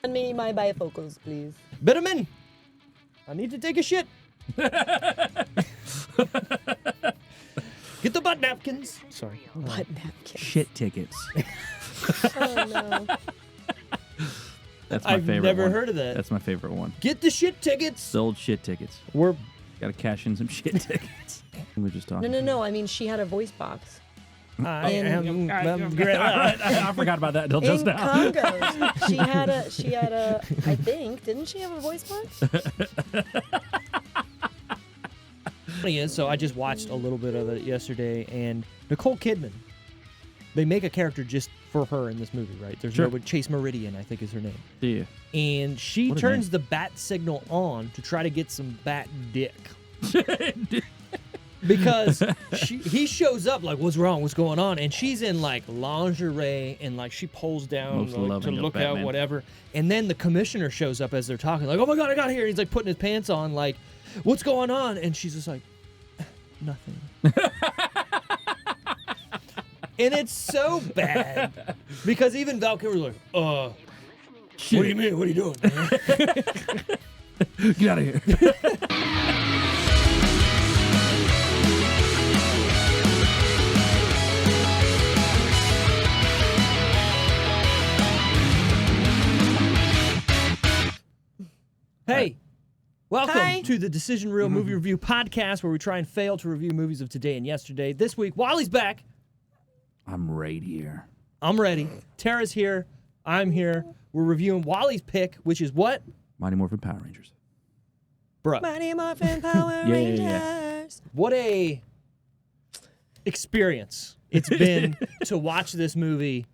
Send me my bifocals, please. Bitterman, I need to take a shit. Get the butt napkins. Sorry. Butt napkins. Shit tickets. Oh, no. That's my I've favorite never one. heard of that. That's my favorite one. Get the shit tickets. Sold shit tickets. We're Got to cash in some shit tickets. We were just talking. No. I mean, she had a voice box. I In- am I forgot about that until just In now. Congos. She had a, I think, didn't she have a voice box? funny is, so I just watched a little bit of it yesterday, and Nicole Kidman, they make a character just for her in this movie, right? There's Sure. no Chase Meridian, I think is her name. Yeah. And she What a turns name. the bat signal on to try to get some bat dick. Because he shows up like, what's wrong? What's going on? And she's in like lingerie and like she pulls down Most like, to loving of look out, Batman. whatever. And then the commissioner shows up as they're talking, like, oh my God, I got here. He's like putting his pants on, like, what's going on? And she's just like, nothing. And it's so bad because even Val Kilmer's like, Shit. what do you mean? What are you doing, man? Get out of here. Hey, welcome Hi. to the Decision Reel Movie Review Podcast, where we try and fail to review movies of today and yesterday. This week, Wally's back. I'm right here. I'm ready. Tara's here. I'm here. We're reviewing Wally's pick, which is what? Mighty Morphin Power Rangers. Bruh, Mighty Morphin Power Yeah. Rangers. what a experience it's been to watch this movie.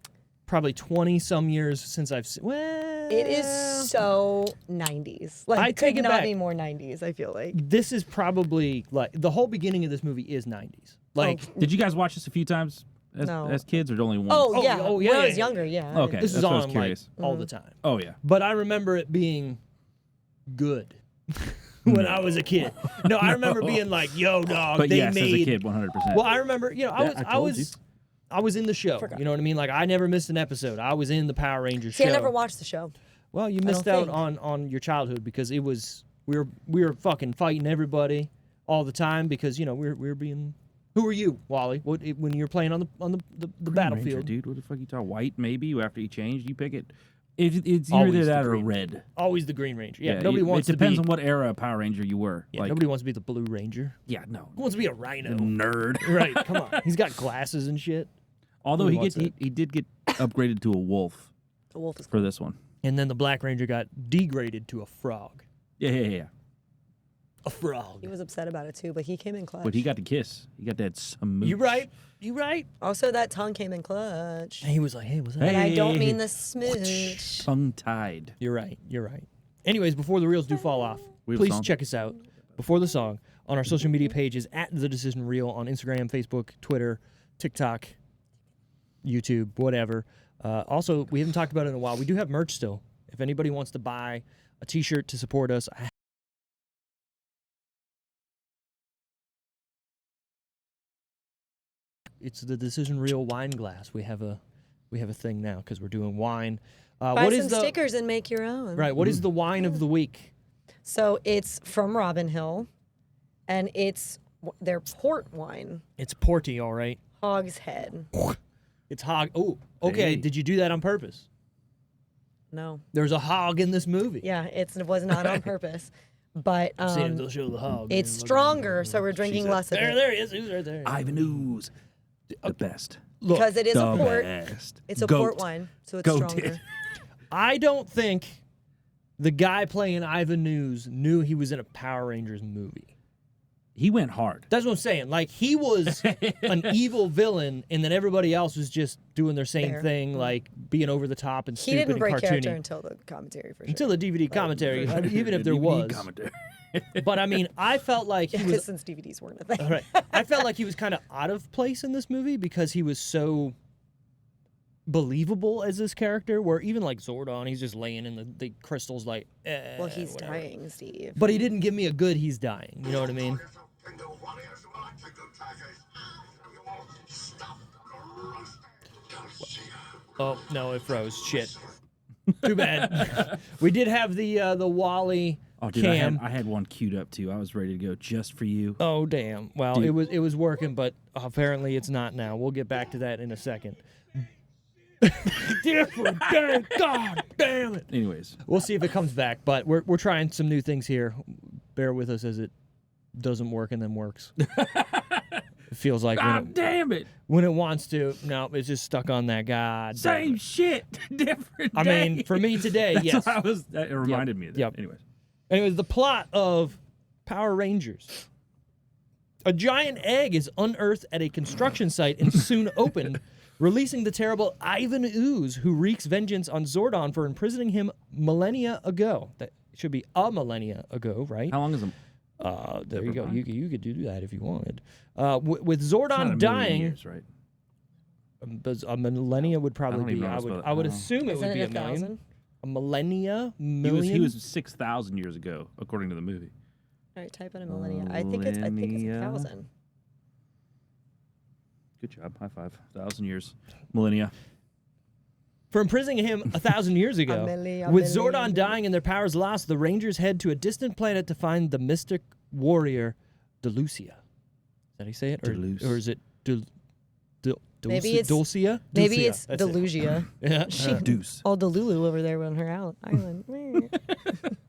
Probably 20-some years since I've seen. Well, It is so 90s. Like, I take could it not back. be more 90s, I feel like. This is probably like the whole beginning of this movie is 90s. Like, Did you guys watch this a few times No. as kids or only once? Oh, Oh, yeah. oh, yeah, When I yeah, was yeah. younger, yeah. Okay. this is that's what I was on like curious. all the time. Oh, yeah. But I remember it being good when I was a kid. No, I remember being like, "Yo, dog, But they yes, made." as a kid, 100%. Well, I remember, I was in the show. Forgot. You know what I mean? Like I never missed an episode. I was in the Power Rangers See, show. I never watched the show. Well, you missed don't out think. on your childhood because it was we were fucking fighting everybody all the time because we were being. Who are you, Wally? What when you're playing on the Green battlefield? Ranger, dude. What the fuck you talking? White, maybe. After you changed, you pick it. It's Always either the that or Green red. Always the Green Ranger. Yeah, nobody wants It depends to on be. what era of Power Ranger you were. Yeah, like, nobody wants to be the Blue Ranger. Yeah, no. Who wants to be a Rhino? Nerd. Right? Come on. He's got glasses and shit. Although Who he wants it? did get upgraded to a wolf The wolf is for this one. And then the Black Ranger got degraded to a frog. Yeah. A frog. He was upset about it too, but he came in clutch. But he got the kiss. He got that smooch. You right. You right. Also, that tongue came in clutch. And he was like, hey, what's that? And I don't Hey. mean the smooch. Tongue tied. You're right. You're right. Anyways, before the reels do fall off, We have a please song? check us out before the song on our social media pages at The Decision Reel on Instagram, Facebook, Twitter, TikTok, YouTube, whatever. Also, we haven't talked about it in a while. We do have merch still. If anybody wants to buy a T-shirt to support us, it's the Decision Reel wine glass. We have a thing now because we're doing wine. Buy What some is the stickers and make your own. right? What is the wine of the week? So it's from Robin Hill, and it's their port wine, It's Porty, all right. Hog's Head. It's hog. Oh, okay. Hey. Did you do that on purpose? No. There's a hog in this movie. Yeah, it was not on purpose. But I've seen it, they'll show the hog. it's stronger, so we're drinking less of it. There he is. He's right there. Ivan Ooze. The best. Look, Because it is The a port. best. It's a Goat. port wine, so it's Goat. stronger. I don't think the guy playing Ivan News knew he was in a Power Rangers movie. He went hard. That's what I'm saying. Like, he was an evil villain, and then everybody else was just doing their same Fair. thing, like being over the top and He stupid didn't break and character cartoony. until the commentary, for sure. Until the DVD commentary, even if there DVD was. commentary. But I mean, I felt like he Yeah, was 'cause since DVDs weren't a thing. All right. I felt like he was kind of out of place in this movie because he was so believable as this character, where even like Zordon, he's just laying in the crystals like, Well, he's whatever. dying, Steve. But he didn't give me a good he's dying. You know what I mean? Oh, no, it froze. Shit. Too bad. We did have the Wally Oh, dude, cam. I had one queued up too. I was ready to go just for you. Oh damn! Well, Dude. it was working, but apparently it's not now. We'll get back to that in a second. Different day. God damn it! Anyways, We'll see if it comes back, but we're trying some new things here. Bear with us as it doesn't work and then works. It feels like God damn it! when it wants to. No, it's just stuck on that. God. damn Same it. shit, different. I day. mean, for me today, That's yes. what it reminded me of that. Yep. Anyways, Anyways, the plot of Power Rangers. A giant egg is unearthed at a construction site and soon opened, releasing the terrible Ivan Ooze, who wreaks vengeance on Zordon for imprisoning him millennia ago. That should be a millennia ago, right? how long is it? There you Never go. mind. You could do that if you wanted. With It's not a Zordon million dying, years, right? but a millennia would probably even be. know how to spell it. I would Oh. assume it Isn't would be it a million. 1,000? A millennia, He million. was 6,000 years ago, according to the movie. All right, type in a millennia. I think it's Millennia. 1,000. Good job. High five. 1,000 years. Millennia. For imprisoning him 1,000 years ago. With Zordon dying and their powers lost, the Rangers head to a distant planet to find the mystic warrior, Delucia. Is that how you say it? Deleuze. Or is it Maybe it's- Dulcia? Maybe Dulcia, it's that's it. Delusia. Yeah. She- Deuce. All Delulu over there on her island.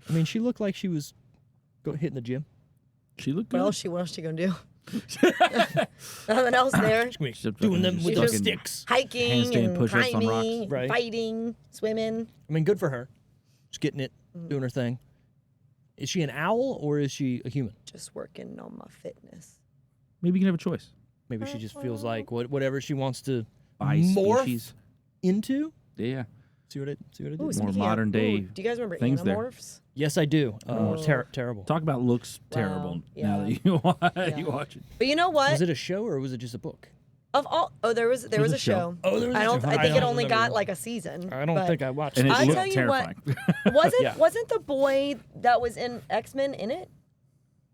I mean, she looked like she was hitting the gym. She looked good. What else she gonna do? Nothing else there. Doing them with the fucking- sticks. Hiking Handstand and push-ups on rocks. climbing, Right. fighting, swimming. I mean, good for her. Just getting it, doing her thing. Is she an owl or is she a human? Just working on my fitness. Maybe you can have a choice. Maybe she just feels like whatever she wants to By morph species. into. Yeah. See what I did? Ooh, More speaking of- modern day do you guys remember things there. Animorphs? Yes, I do. Oh. Terrible. Talk about looks terrible now that you watch it. But you know what? Was it a show or was it just a book? Of all, there was a show. Oh, there was. I don't. I think it don't only remember. got like a season. I don't but think I watched. And it. it I looked tell you what, terrifying. Yeah. wasn't the boy that was in X-Men in it?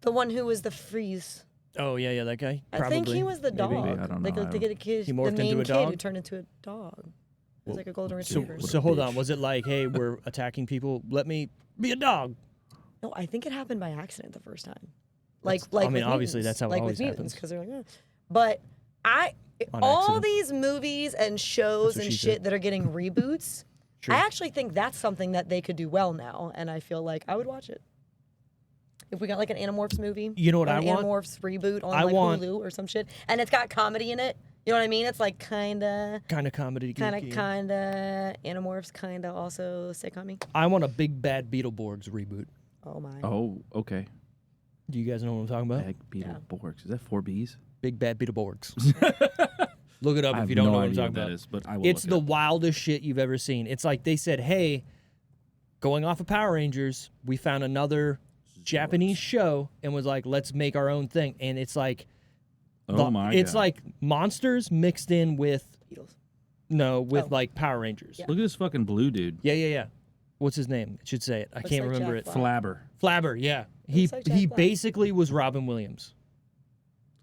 The one who was the freeze. Oh yeah, that guy. I Probably. think he was the dog. Maybe. I don't know. Like the kid, He the morphed main into a kid dog? who turned into a dog. It was like a golden So, retriever. so hold on. bitch. Was it like, hey, we're attacking people? Let me be a dog. No, I think it happened by accident the first time. Like I mean, with obviously, mutants. that's how it like always with mutants happens. because they're like, but On all accident. these movies and shows what and she shit said. that are getting reboots, Sure. I actually think that's something that they could do well now, and I feel like I would watch it. If we got like an Animorphs movie, You know what or I an want? Animorphs reboot on I like want- Hulu or some shit, and it's got comedy in it. You know what I mean? It's like kinda Kind of comedy. Animorphs, kinda also sitcom-y. I want a big bad Beetleborgs reboot. Oh my. Oh, okay. Do you guys know what I'm talking about? Egg beetle borks. Is that 4 B's? Big bad Beetleborgs. Look it up I if have you don't no know what I'm idea talking what that about. is, but I will. It's look the it up. wildest shit you've ever seen. It's like they said, hey, going off of Power Rangers, we found another Japanese show and was like, let's make our own thing. And it's like, Oh my it's God. like monsters mixed in with, Beatles. with Oh. like Power Rangers. Yeah. Look at this fucking blue dude. Yeah. What's his name? I should say it. I Looks can't like remember Jack it. Black. Flabber. Flabber, yeah. He Looks like Jack he Black. basically was Robin Williams.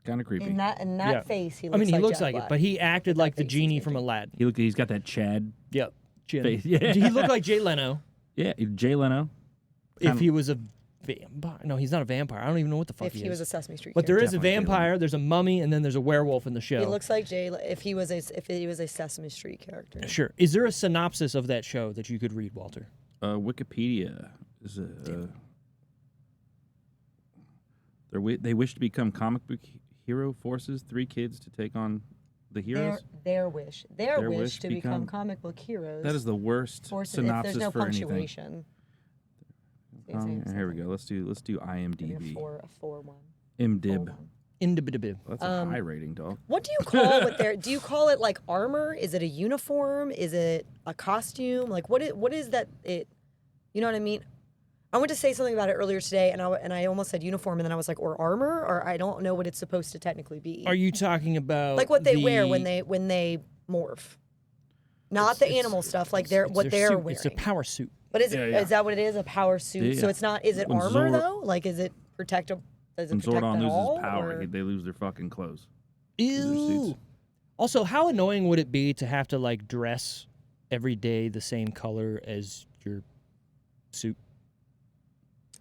Kind of creepy. In that Yeah. face, he I looks mean, he like looks Jack like Black. it, but he acted That like the face is genie from changing. Aladdin. He's got that Chad Yep. Chin. face. Yeah. He looked like Jay Leno Yeah, Jay Leno. if he was a vampire. No, he's not a vampire. I don't even know what the fuck if he is. was a Sesame Street But there character. is a Definitely Jay Leno. vampire, there's a mummy, and then there's a werewolf in the show. He looks like if he was a Sesame Street character. Sure. Is there a synopsis of that show that you could read, Walter? Wikipedia is they wish to become comic book hero forces 3 kids to take on the heroes. Their wish to become comic book heroes. That is the worst forces, synopsis if there's no for anything. punctuation. Here we go. Let's do Maybe IMDb. a 4-1. IMDb. Indibidibib. That's a high rating, dog. What do you call what they're? Do you call it like armor? Is it a uniform? Is it a costume? Like what is that? You know what I mean? I went to say something about it earlier today, and I almost said uniform, and then I was like, or armor, or I don't know what it's supposed to technically be. Are you talking about like what they wear when they morph? Not the animal stuff, like they're what they're suit. wearing. It's a power suit. But is Yeah, yeah. is that what it is? A power suit? So Yeah. it's not. Is it When armor Zord- though? Like is it protective? Does it When protect Zordon at all? loses power, or- they lose their fucking clothes. Ew. suits. Also, how annoying would it be to have to like dress every day the same color as your suit?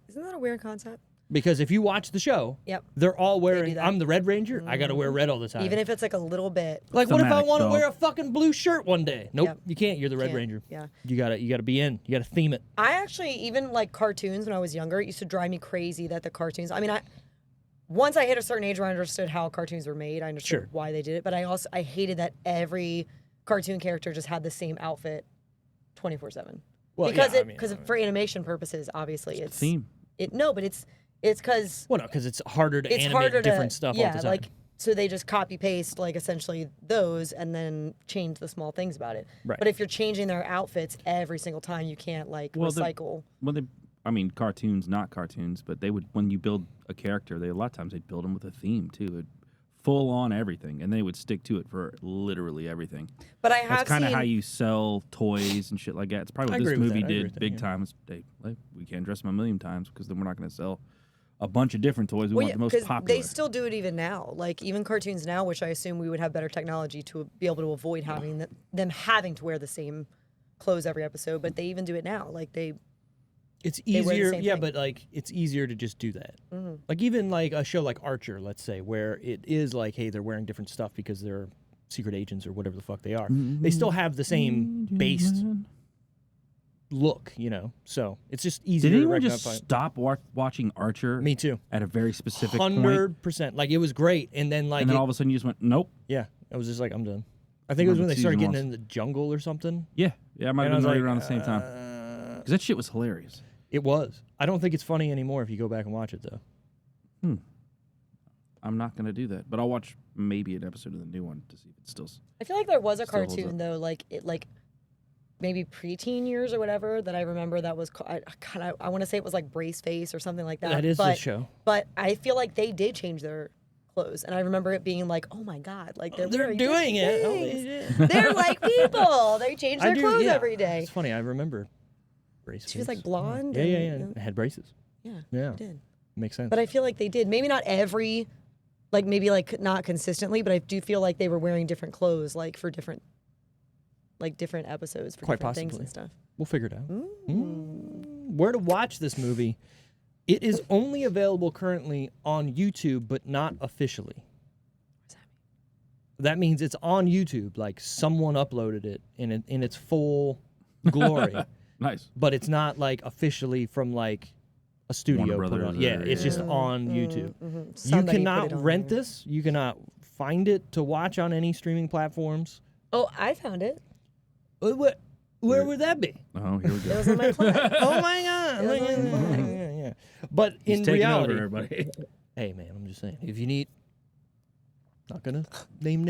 Isn't that a weird concept? Because if you watch the show, Yep. they're all wearing. that. I'm the Red Ranger. I got to wear red all the time. Even if it's like a little bit. like, what if I Thematic, want to dog. wear a fucking blue shirt one day? Nope, Yep. you can't. You're the Red Can't. Ranger. Yeah. You gotta be in. You gotta theme it. I actually, even like cartoons when I was younger, it used to drive me crazy that the cartoons, once I hit a certain age where I understood how cartoons were made, I understood Sure. why they did it, but I hated that every cartoon character just had the same outfit 24/7. Well, Because yeah, because for animation purposes, obviously it's Theme. but it's because Well, no, because it's harder to it's animate harder different to stuff all the time. like so they just copy paste like essentially those and then change the small things about it. Right. But if you're changing their outfits every single time, you can't like Well, recycle. Cartoons, not cartoons, but they would, when you build a character, a lot of times they'd build them with a theme too. Full on everything, and they would stick to it for literally everything. But I have That's kind of seen how you sell toys and shit like that. It's probably I what this agree with movie that. I agree did with that, big yeah. time. Is we can't dress them a million times because then we're not going to sell a bunch of different toys. We Well, want yeah, the most 'cause popular. they still do it even now. Like even cartoons now, which I assume we would have better technology to be able to avoid having them having to wear the same clothes every episode. But they even do it now. Like It's wear the easier, same yeah, thing. but like it's easier to just do that. Like even like a show like Archer, let's say, where it is like, hey, they're wearing different stuff because they're secret agents or whatever the fuck they are. They still have the same based look, you know. So it's just easier Did to anyone recognize. just stop watching Archer? Me too. At a very specific point, 100%. Like it was great, and then like and then all of a sudden you just went, nope. yeah, I was just like, I'm done. I think it was when they Season started getting one. in the jungle or something. Yeah, I might And I have was been right like, around the same time because that shit was hilarious. It was. I don't think it's funny anymore if you go back and watch it though. I'm not gonna do that, but I'll watch maybe an episode of the new one to see if it still. I feel like there was a Still holds cartoon up. though, like maybe preteen years or whatever that I remember that was I want to say it was like Brace Face or something like that. That is but, the show. But I feel like they did change their clothes, and I remember it being like, oh my god, like they're wearing doing different it. Oh, things. yeah. They're like people. They change I their do, clothes yeah. every day. It's funny. I remember braces. She was like blonde. Yeah, and, yeah, you yeah. know, It had braces. yeah, Yeah. she did. Makes sense. But I feel like they did. Maybe not every, like maybe like not consistently, but I do feel like they were wearing different clothes, like for different episodes for Quite different things possibly. and stuff. We'll figure it out. Where to watch this movie? It is only available currently on YouTube, but not officially. That means it's on YouTube, like someone uploaded it in its full glory, Nice. but it's not like officially from like a studio Warner put Brothers on. Yeah, or- it's just yeah. on YouTube. You Somebody put cannot it on rent there. this. You cannot find it to watch on any streaming platforms. Oh, I found it. Where would that be? Oh, here we It go. was on my plug. Oh my god! It was Look at on that. mine. Yeah. But He's in taking reality, over, everybody. hey man, I'm just saying, if you need, not gonna name.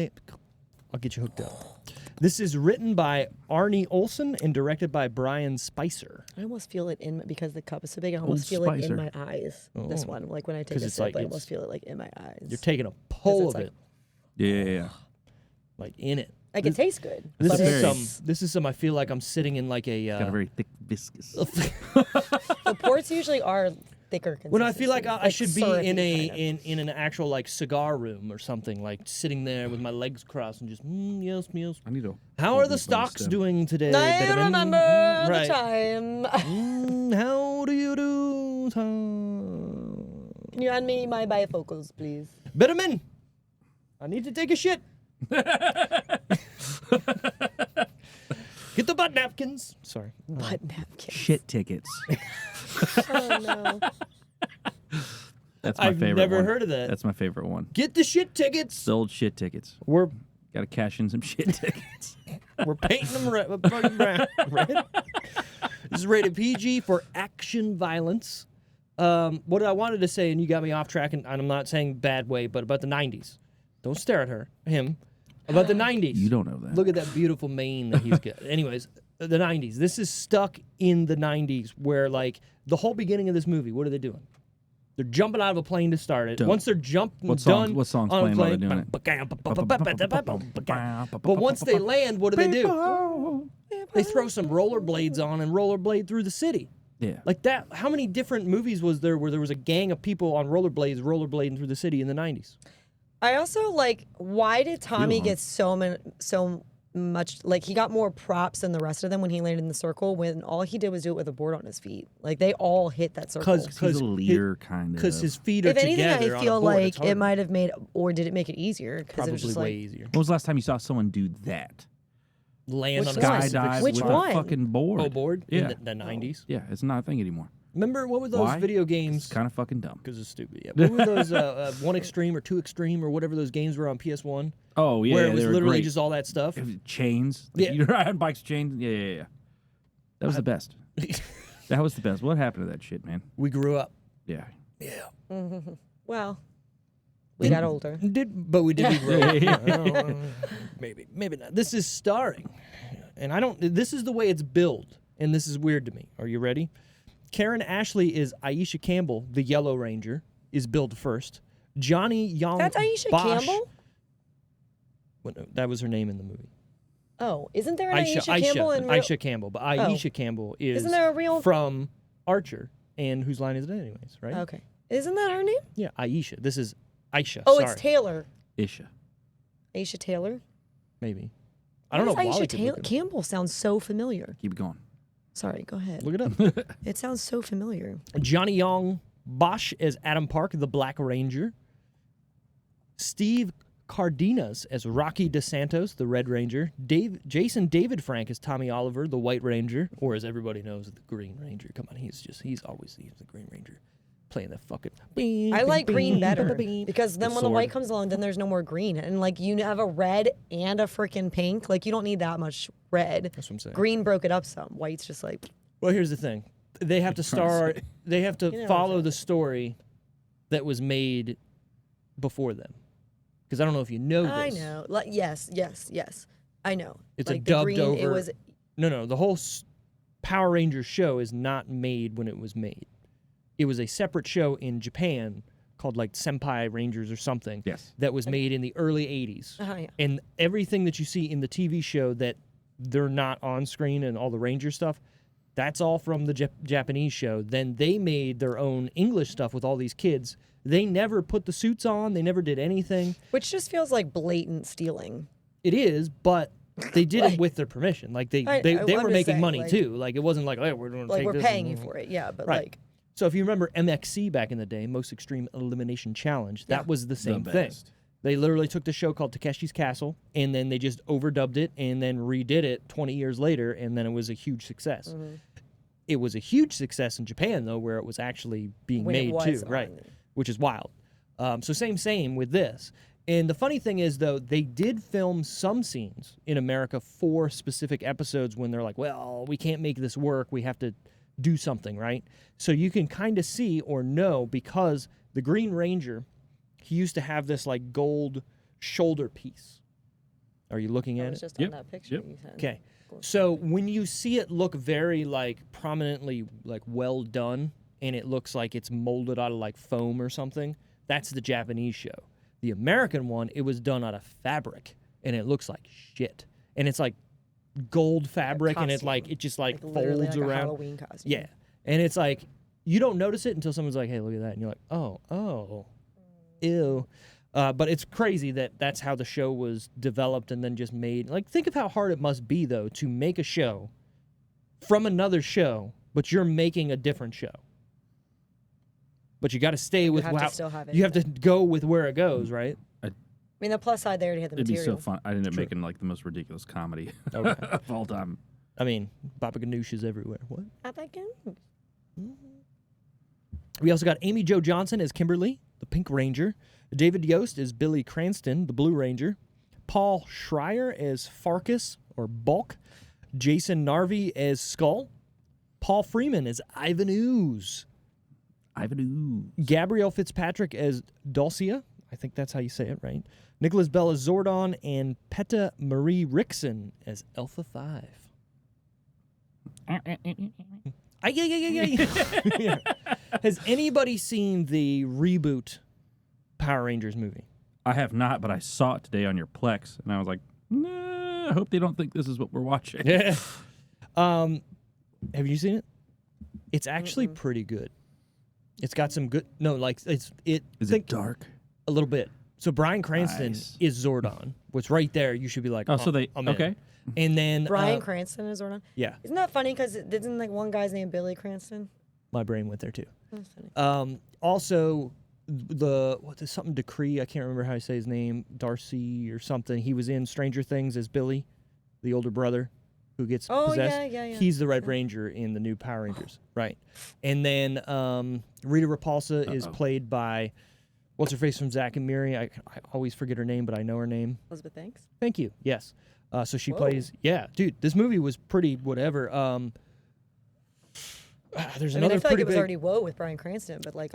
I'll get you hooked up. This is written by Arnie Olson and directed by Brian Spicer. I almost feel it in because the cup is so big. I Old almost feel it Spicer. in my eyes. This Oh. one, like when I take 'Cause a it's sip, like I it's- almost feel it like in my eyes. You're taking a pull it's of like- it, Yeah. like in it. Like it tastes good. This but is it's- some. This is some. I feel like I'm sitting in like a. Got a very thick, viscous. The ports usually are thicker. When I feel like I should be in a syrupy kind of. in an actual like cigar room or something, like sitting there with my legs crossed and just yes. I need to. How hold are the these by stocks stem. doing today? I Bitterman? remember Right. the time. How do you do? Can you hand me my bifocals, please? Bitterman, I need to take a shit. Get the butt napkins. Sorry. Butt napkin. Shit tickets. Oh no. That's my I've favorite never one. heard of that. That's my favorite one. Get the shit tickets. Sold shit tickets. We're Got to cash in some shit tickets. painting them red. Fucking brown. Red. This is rated PG for action violence. What I wanted to say, and you got me off track, and I'm not saying bad way, but about the 90s. Don't stare at him. About the 90s. You don't know that. Look at that beautiful mane that he's got. Anyways, the 90s. This is stuck in the 90s where, like, the whole beginning of this movie, what are they doing? They're jumping out of a plane to start it. Dope. Once they're jumping What songs- done what songs on a playing while they're plane, doing but once they land, what do? They throw some rollerblades on and rollerblade through the city. Yeah. Like that. How many different movies was there where there was a gang of people on rollerblading through the city in the 90s? I also like. Why did Tommy Few, huh? get so much like he got more props than the rest of them when he landed in the circle. When all he did was do it with a board on his feet. Like they all hit that circle. He's a leader, kind of. Because his feet are If anything, together I on feel a board, like it's harder. it might have made, or did it make it easier? Because Probably it was just way like, easier. When was the last time you saw someone do that? Land Which on one? a specific Skydive Which with one? a fucking board. Oh, board? Yeah. In the 90s? Yeah, it's not a thing anymore. Remember, what were those Why? video It's games? kind of fucking dumb. Because it's stupid. Yeah. What were those One Extreme or Two Extreme or whatever those games were on PS1? Oh, yeah, Where it was they were literally great. just all that stuff? It was chains. Like, Yeah. You ride on bikes, chains. Yeah. That was the best. That was the best. What happened to that shit, man? We grew up. Yeah. Yeah. well, we got older. But we did grow up. Yeah. Maybe not. This is starring. And this is the way it's billed. And this is weird to me. Are you ready? Karen Ashley is Aisha Campbell, the Yellow Ranger, is billed first. Johnny Young That's Aisha Bosch, Campbell? Well, no, that was her name in the movie. Oh, isn't there an Aisha Campbell in real? Aisha Campbell. But Aisha Campbell is Isn't there a real? from Archer. And whose line is it anyways, right? Okay. Isn't that her name? Yeah, Aisha. This is Aisha. Oh, Sorry. it's Taylor. Isha. Aisha Taylor. Maybe. I don't know. Why does Wally Aisha could look it up. Campbell sounds so familiar. Keep it going. Sorry, go ahead. Look it up. It sounds so familiar. Johnny Young Bosch as Adam Park, the Black Ranger. Steve Cardenas as Rocky DeSantos, the Red Ranger. Jason David Frank as Tommy Oliver, the White Ranger, or as everybody knows, the Green Ranger. Come on, he's always the Green Ranger. Playing the fucking. I like green better because then The when the white sword. comes along, then there's no more green, and like you have a red and a freaking pink. Like you don't need that much red. That's what I'm saying. Green broke it up some. White's just like Well, here's the thing. They have to trying to start. They have to You know what I'm follow saying. the story that was made before them. Because I don't know if you know this. I know. Like yes. I know. It's like a the dubbed green, over. It was No. The whole Power Rangers show is not made when it was made. It was a separate show in Japan called like Senpai Rangers or something. Yes. That was made in the early 80s. yeah. And everything that you see in the TV show that they're not on screen and all the Ranger stuff, that's all from the Japanese show. Then they made their own English stuff with all these kids. They never put the suits on. They never did anything. Which just feels like blatant stealing. It is, but they did it with their permission. Like they I'm were just making saying, money like- too. Like it wasn't like, oh, we're going to Like take we're this paying and- you for it, yeah. But Right. like So if you remember MXC back in the day, Most Extreme Elimination Challenge, that was the same thing. best. They literally took the show called Takeshi's Castle, and then they just overdubbed it and then redid it 20 years later, and then it was a huge success. Mm-hmm. It was a huge success in Japan, though, where it was actually being when it made was too, right? on- Which is wild. So same with this. And the funny thing is, though, they did film some scenes in America for specific episodes when they're like, well, we can't make this work. We have to do something, right? So you can kind of see or know because the Green Ranger, he used to have this like gold shoulder piece. Are you looking I at was it? just Yep, on that picture yep. you sent. Okay. So when you see it look very like prominently like well done and it looks like it's molded out of like foam or something, that's the Japanese show. The American one, it was done out of fabric and it looks like shit. And it's like gold fabric and it's costume. like it just like literally folds like a around. Halloween costume. Yeah. And it's like you don't notice it until someone's like, "Hey, look at that." And you're like, "Oh. Ew." But it's crazy that that's how the show was developed and then just made. Like, think of how hard it must be, though, to make a show from another show, but you're making a different show. But you got to stay with have to how still have it. you have to go with where it goes, right? I mean, the plus side, they already had the It'd be material. so fun. I ended up making like the most ridiculous comedy Okay. of all time. I mean, Baba Ganoush is everywhere. What? I think it- We also got Amy Jo Johnson as Kimberly, the Pink Ranger. David Yost as Billy Cranston, the Blue Ranger. Paul Schreier as Farkas, or Bulk. Jason Narvey as Skull. Paul Freeman as Ivan Ooze. Ivan Gabrielle Fitzpatrick as Dulcia. I think that's how you say it, right? Nicholas Bell as Zordon. And Peta Marie Rickson as Alpha 5. Yeah. Has anybody seen the reboot Power Rangers movie? I have not, but I saw it today on your Plex, and I was like, nah, I hope they don't think this is what we're watching. Yeah. Have you seen it? It's actually pretty good. It's got some good. No, like it. Is think it dark? a little bit. So Bryan Cranston Nice. is Zordon, which right there you should be like, Oh, so they I'm in. okay. And then Bryan Cranston is Zordon. yeah, Isn't that funny? Because isn't like one guy's name Billy Cranston? my brain went there too. That's funny. Also, what's something Decree? I can't remember how to say his name. Darcy or something. He was in Stranger Things as Billy, the older brother who gets possessed. Yeah. He's the Red Ranger in the new Power Rangers, right? And then Rita Repulsa is played by what's her face from Zack and Miri. I always forget her name, but I know her name. Elizabeth Banks. Thank you. Yes. So she Whoa. plays. Yeah, dude, this movie was pretty whatever. There's I mean, another I feel like pretty it was big. already Whoa with Bryan Cranston, but like,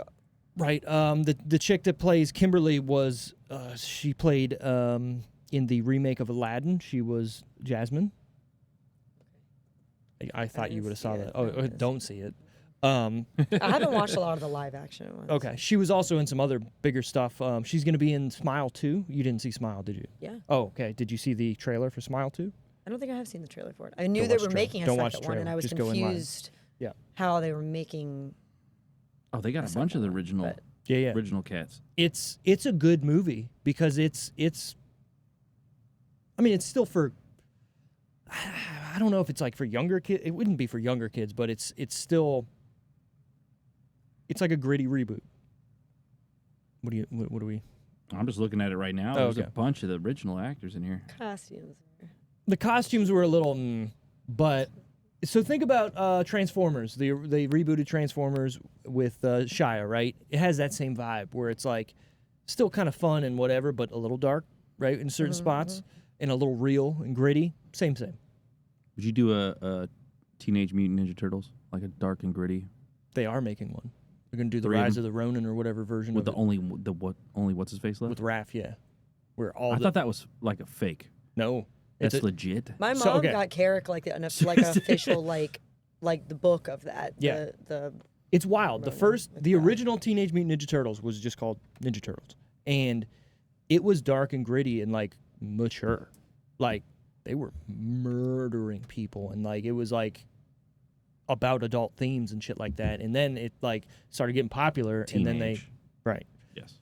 Right. The chick that plays Kimberly was she played in the remake of Aladdin. She was Jasmine. I thought you didn't would have see saw it. that. No, I Oh, didn't don't see it. I haven't watched a lot of the live action ones. Okay. She was also in some other bigger stuff. She's going to be in Smile 2. You didn't see Smile, did you? Yeah. Oh, okay. Did you see the trailer for Smile 2? I don't think I have seen the trailer for it. I knew Don't they watch were the trailer. making a Don't watch second the one, and trailer. I was Just go in line. confused Yeah. how they were making. Oh, they got a bunch of the original But Yeah. original cats. It's a good movie because it's I mean, it's still for I don't know if it's like for younger kids. It wouldn't be for younger kids, but it's still it's like a gritty reboot. What do we I'm just looking at it right now. Oh, There's okay. a bunch of the original actors in here. costumes. The costumes were a little but so think about Transformers. They rebooted Transformers with Shia, right? It has that same vibe where it's like still kind of fun and whatever, but a little dark, right, in certain spots, and a little real and gritty. Same. Would you do a Teenage Mutant Ninja Turtles, like a dark and gritty, They are making one. They're gonna do the Three of Rise them? of the Ronin or whatever version with of the it. only what's his face left? With Raph, yeah. Where all I the thought that was like a fake. no, That's it's a, legit. My mom So, okay. got Carrick like an official like the book of that. Yeah. The it's wild. The Ronin first, with the Raph. original Teenage Mutant Ninja Turtles was just called Ninja Turtles, and it was dark and gritty and like mature, like they were murdering people and like it was like about adult themes and shit like that. And then it like started getting popular, and then they Teenage. right. Yes.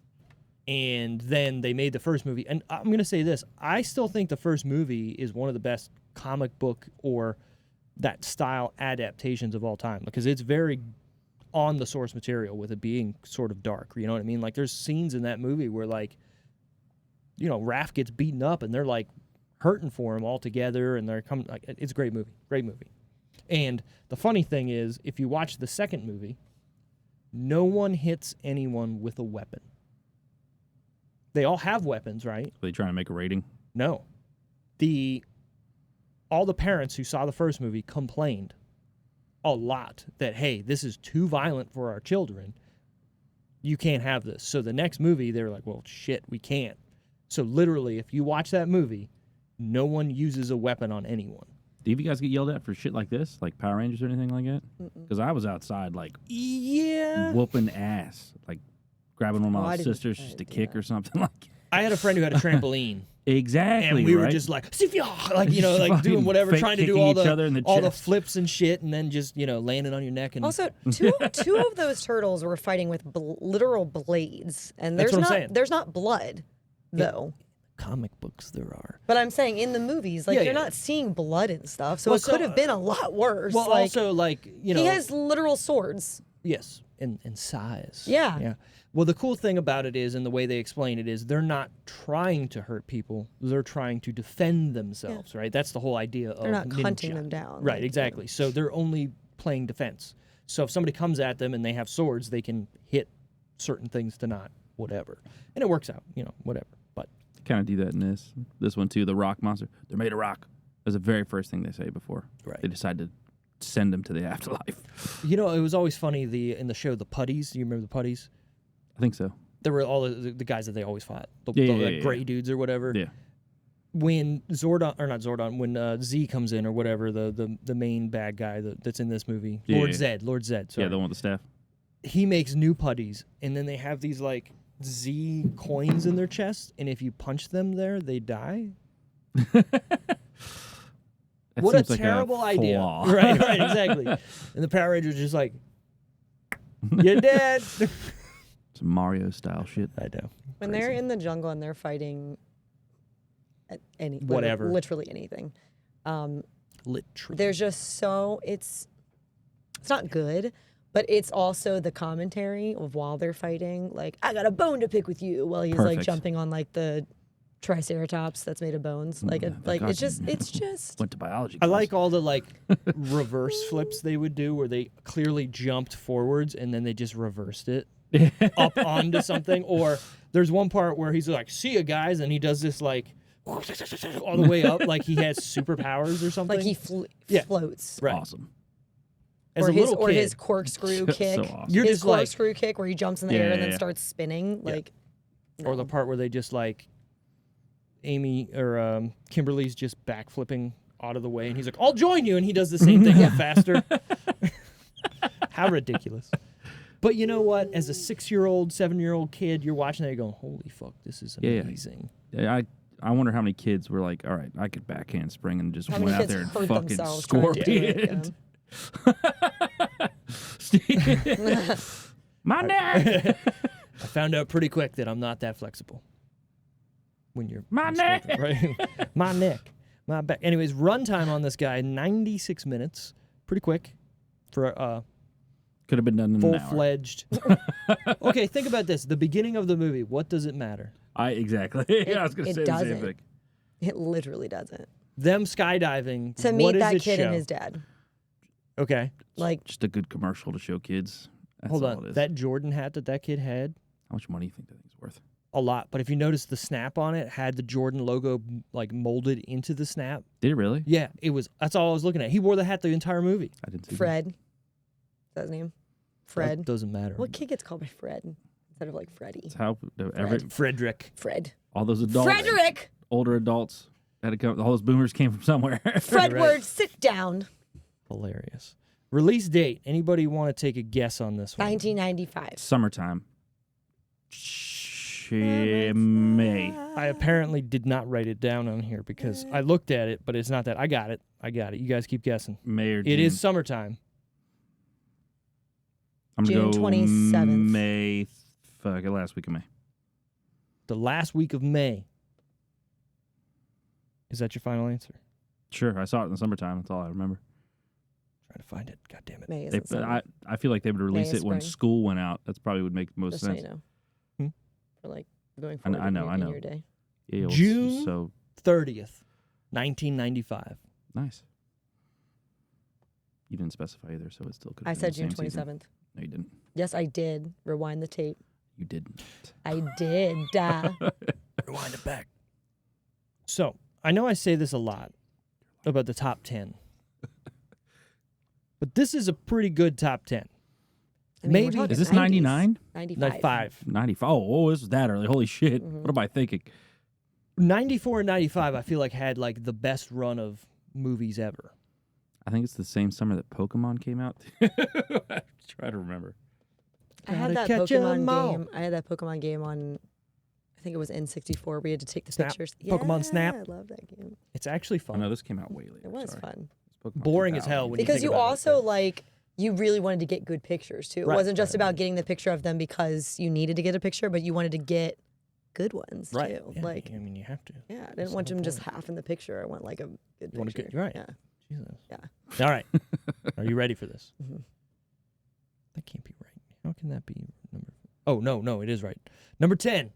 And then they made the first movie. And I'm going to say this. I still think the first movie is one of the best comic book or that style adaptations of all time because it's very on the source material with it being sort of dark. You know what I mean? Like there's scenes in that movie where like, you know, Raph gets beaten up and they're like hurting for him all together and they're coming. Like, it's a great movie. Great movie. And the funny thing is, if you watch the second movie, no one hits anyone with a weapon. They all have weapons, right? Are they trying to make a rating? No. All the parents who saw the first movie complained a lot that, hey, this is too violent for our children. You can't have this. So the next movie, they were like, well, shit, we can't. So literally, if you watch that movie, no one uses a weapon on anyone. Do you guys get yelled at for shit like this, like Power Rangers or anything like that? Because I was outside like Yeah. whooping ass, like grabbing one of Oh, my I didn't- sisters I just to didn't do kick that. or something like. I had a friend who had a trampoline. Exactly. And we were right? just like, "Sifya," like, you know, Just like doing fucking whatever, fake trying to do kicking all each other in the all the chest. flips and shit, and then just, you know, landing on your neck. And Also, two of those turtles were fighting with literal blades, and That's there's what I'm not saying. there's not blood though. comic books there are. But I'm saying in the movies, like Yeah, you're yeah. not seeing blood and stuff, so Well, it could have been a lot worse. Well, like, also, like, you know. he has literal swords. Yes, in size. Yeah. Yeah. Well, the cool thing about it is, and the way they explain it is, they're not trying to hurt people. They're trying to defend themselves, right? That's the whole idea of They're not ninja. hunting them down. Right, like, exactly. So they're only playing defense. So if somebody comes at them and they have swords, they can hit certain things to not whatever. And it works out, you know, whatever. But kind of do that in this one too. The rock monster. They're made of rock. That's the very first thing they say before Right. they decide to send them to the afterlife. you know, it was always funny in the show The Putties. Do you remember The Putties? I think so. There were all the guys that they always fought. The Yeah. gray dudes or whatever. Yeah. When when Z comes in or whatever, the main bad guy that's in this movie, Yeah, Lord yeah. Zed, sorry. Yeah, the one with the staff. He makes new putties, and then they have these like Z coins in their chest, and if you punch them there, they die. That What a seems like terrible idea! flaw. Right, exactly. And the Power Rangers just like, you're dead. Some Mario style shit. I know. When they're in the jungle and they're fighting at Whatever. literally anything. Literally. There's just so it's not good, but it's also the commentary of while they're fighting. Like, I got a bone to pick with you, while he's like Perfect. jumping on like the triceratops that's made of bones. Like, it's just. Went to biology. I class. like all the like reverse flips they would do where they clearly jumped forwards and then they just reversed it up onto something. Or there's one part where he's like, "See ya, guys," and he does this like all the way up, like he has superpowers or something. Like he floats. Right. Awesome. As Or a little kid, his corkscrew kick. So awesome. You're his just like, corkscrew kick where he jumps in the air and then Yeah. starts spinning. Like, or the part where they just like Amy or Kimberly's just backflipping out of the way, and he's like, "I'll join you," and he does the same thing but faster. How ridiculous! But you know what? As a 6-year-old, 7-year-old kid, you're watching that, you're going, "Holy fuck, this is Yeah. amazing!" Yeah, I wonder how many kids were like, all right, I could backhand spring and just how went many out kids there and hurt fucking themselves trying to do it? scorpion. My neck. I found out pretty quick that I'm not that flexible. When you're My when neck. scorpion, right? My neck, my back. Anyways, runtime on this guy 96 minutes, pretty quick for Could have been done in an hour. full-fledged. Okay, think about this. The beginning of the movie. What does it matter? Exactly. I was gonna it say the same doesn't. thing. It literally doesn't. Them skydiving. To what meet does that it kid show? and his dad. Okay, Like, Just a good commercial to show kids. That's hold all on. It is. That Jordan hat that kid had, How much money do you think that thing's worth? a lot. But if you notice, the snap on it had the Jordan logo like molded into the snap. Did it really? Yeah, it was. That's all I was looking at. He wore the hat the entire movie. I didn't see Fred. Is that his name? Fred. That doesn't matter. What kid gets called by Fred instead of like Freddie? That's how Frederick. Fred. all those adults, Frederick! older adults, had to come. All those boomers came from somewhere. Fredward, sit down. Hilarious. Release date. Anybody want to take a guess on this one? 1995. Summertime. May. I apparently did not write it down on here because I looked at it, but it's not that. I got it. You guys keep guessing. May or June. It is summertime. I'm gonna June go 27th. May. Last week of May. The last week of May. Is that your final answer? Sure, I saw it in the summertime. That's all I remember. Trying to find it. God damn it. May They, isn't summer. I feel like they would release May is it when spring. school went out. That's probably would make the most Just so sense. you know. Hmm? For like going I know- forward I know, in, I in know. your day. Yeah, well, June? So 30th, 1995. nice. You didn't specify either, so it still could. I said June the same season. 27th. No, you didn't. Yes, I did. Rewind the tape. You didn't. I did. Rewind it back. So, I know I say this a lot about the top 10. But this is a pretty good top 10. I mean, Maybe- we're talking Is this 90s. 99? 95. 95. 95. Oh, this was that early. Holy shit. Mhm. What am I thinking? 94 and 95, I feel like had like the best run of movies ever. I think it's the same summer that Pokemon came out. Try to remember. I had Gotta that catch 'em Pokemon all. game. I had that Pokemon game on, I think it was N64. We had to take the Snap. pictures. Pokemon Yeah, Snap. I love that game. It's actually Oh, fun. no, this came out way later. It was Sorry. fun. It's Pokemon Boring as 2000. hell when you Because think you about it, also but- like, you really wanted to get good pictures too. It Right, wasn't just right, about right. getting the picture of them because you needed to get a picture, but you wanted to get good ones Right. too. Yeah, Like, I mean, you have to. yeah, I That's didn't the want whole them just point. half in the picture. I want like a good You want a picture. good- right. Yeah. Jesus. Yeah. All right. Are you ready for this? Mhm. That can't be right. How can that be number? Oh, no, it is right. Number 10.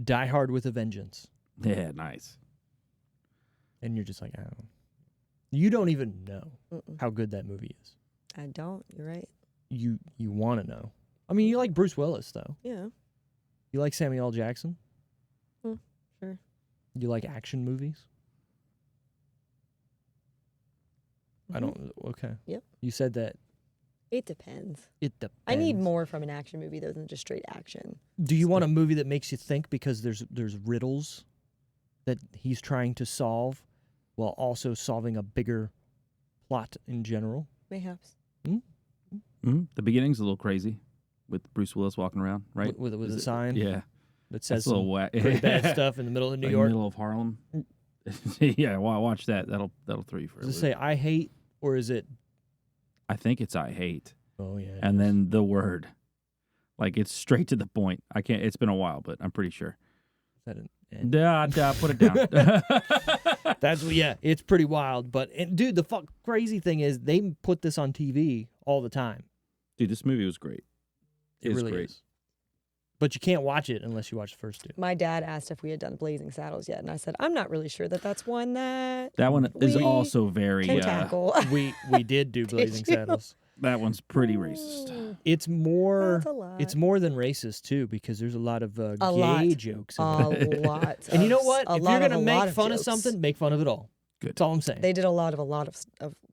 Die Hard with a Vengeance. Yeah, nice. And you're just like, I don't know. You don't even know Mm-mm. how good that movie is. I don't. You're right. You want to know. I mean, you like Bruce Willis, though. Yeah. You like Samuel L. Jackson? Sure. You like action movies? I Mhm. don't. Okay. Yep. You said that It depends. it depends. I need more from an action movie though than just straight action. Do you want a movie that makes you think because there's riddles that he's trying to solve while also solving a bigger plot in general? Mayhaps. The beginning's a little crazy with Bruce Willis walking around, right? With Is a it- sign Yeah. that says That's a little some whack. pretty bad stuff in the middle of New Like York. middle of Harlem. Yeah, watch that. That'll throw you for a Does it loop. say I hate or is it? I think it's I hate. Oh yeah. And then the word. Like it's straight to the point. I can't. It's been a while, but I'm pretty sure. Is that an end? Put it down. It's pretty wild. But dude, the crazy thing is they put this on TV all the time. Dude, this movie was great. It really great. is. But you can't watch it unless you watch the first two. My dad asked if we had done Blazing Saddles yet, and I said I'm not really sure that's one that That one is we also very. can tackle. We did do Blazing you? Saddles. That one's pretty racist. It's more. That's a lot. It's more than racist too, because there's a lot of gay lot. jokes in a it. lot. And you know of- what? a If lot you're of gonna a make lot of fun of jokes. something, make fun of it all. Good. That's all I'm saying. They did a lot of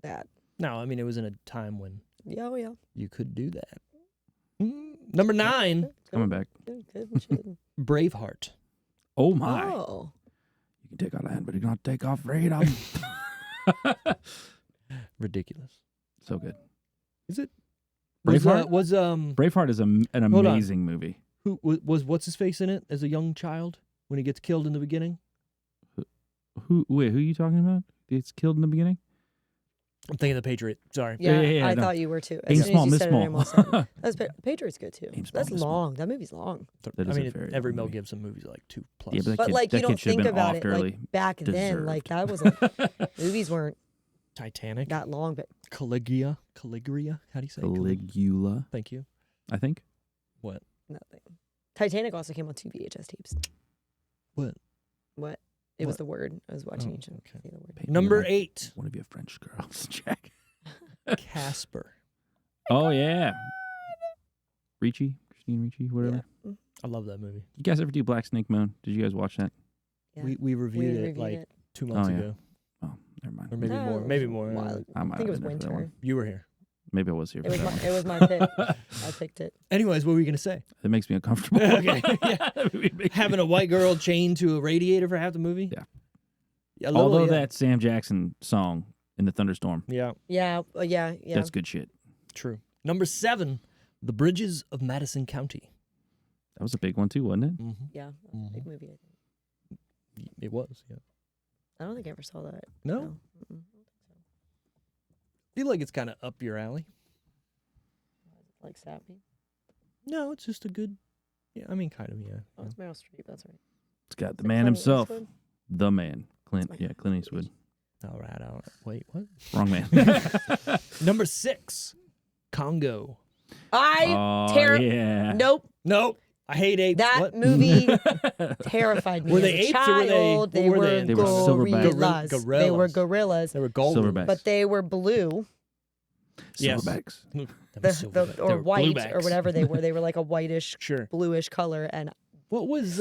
that. No, I mean it was in a time when Yeah, oh, yeah. you could do that. Number 9, Good, Coming back. Good shit. Braveheart. Oh my! Oh. You can take our land, but you cannot take our freedom. Ridiculous. So good. Is it? Braveheart? Braveheart Braveheart is an on. amazing movie. who was what's his face in it as a young child when he gets killed in the beginning? Who are you talking about? Gets killed in the beginning? I'm thinking of the Patriot. Sorry. Yeah, I no. thought you were too. Aim As soon small, as you miss said it, I small. almost said it. Patriot's good too. Aim small, That's miss small. long. That movie's long. That I is a mean, very every long Mel movie. Gibson movie's like 2+. Yeah, but But like you that don't kid should've think been about offed it early. like back then. Like that was movies weren't Titanic. that long, but Caligula. How do you say? Caligula, Thank you. I think. What? nothing. Titanic also came on 2 VHS tapes. What? What? It was the word. I was watching Oh, each and okay. see the word. Paint me Number like 8, One of your French girls, Jack. Casper. Oh yeah, Christine Ricci, whatever. Yeah. I love that movie. You guys ever do Black Snake Moan? Did you guys watch that? Yeah. We reviewed it like it. 2 months Oh, yeah. ago, Oh, never mind. or maybe No, more. it was Maybe a more. while. I might think it have was been there for that winter. one. You were here. Maybe I was here. It for was that my, one. it was my pick. I picked it. Anyways, what were you gonna say? It makes me uncomfortable. Okay, yeah. Having a white girl chained to a radiator for half the movie. Yeah. A little, Although yeah. that Sam Jackson song in the Thunderstorm, Yeah, Yeah, yeah. that's good shit. true. Number 7, The Bridges of Madison County. That was a big one too, wasn't it? Mm-hmm. Yeah, that was a big movie. I think. It was. Yeah. I don't think I ever saw that. No, No. Mm-mm. feel like it's kind of up your alley. Like sappy. No, it's just a good. Yeah, I mean, kind of. Yeah. Oh, it's Meryl Streep. That's right. It's got the Is it man Clint himself, Eastwood? the man, Clint. That's Yeah, Clint Eastwood. All right. Wait, what? Wrong man. Number 6, Congo. I Oh yeah. Nope. Nope. I hate apes. That What? movie terrified me. Were as they a apes or were they- child. what were they? They were silverbacks. gorillas. They were gorillas, They were golden. Silverbacks. but they were blue, Yes. Silverbacks. Them silverbacks. They or were white, or bluebacks. whatever they were. They were like a whitish, Sure. bluish color, and What was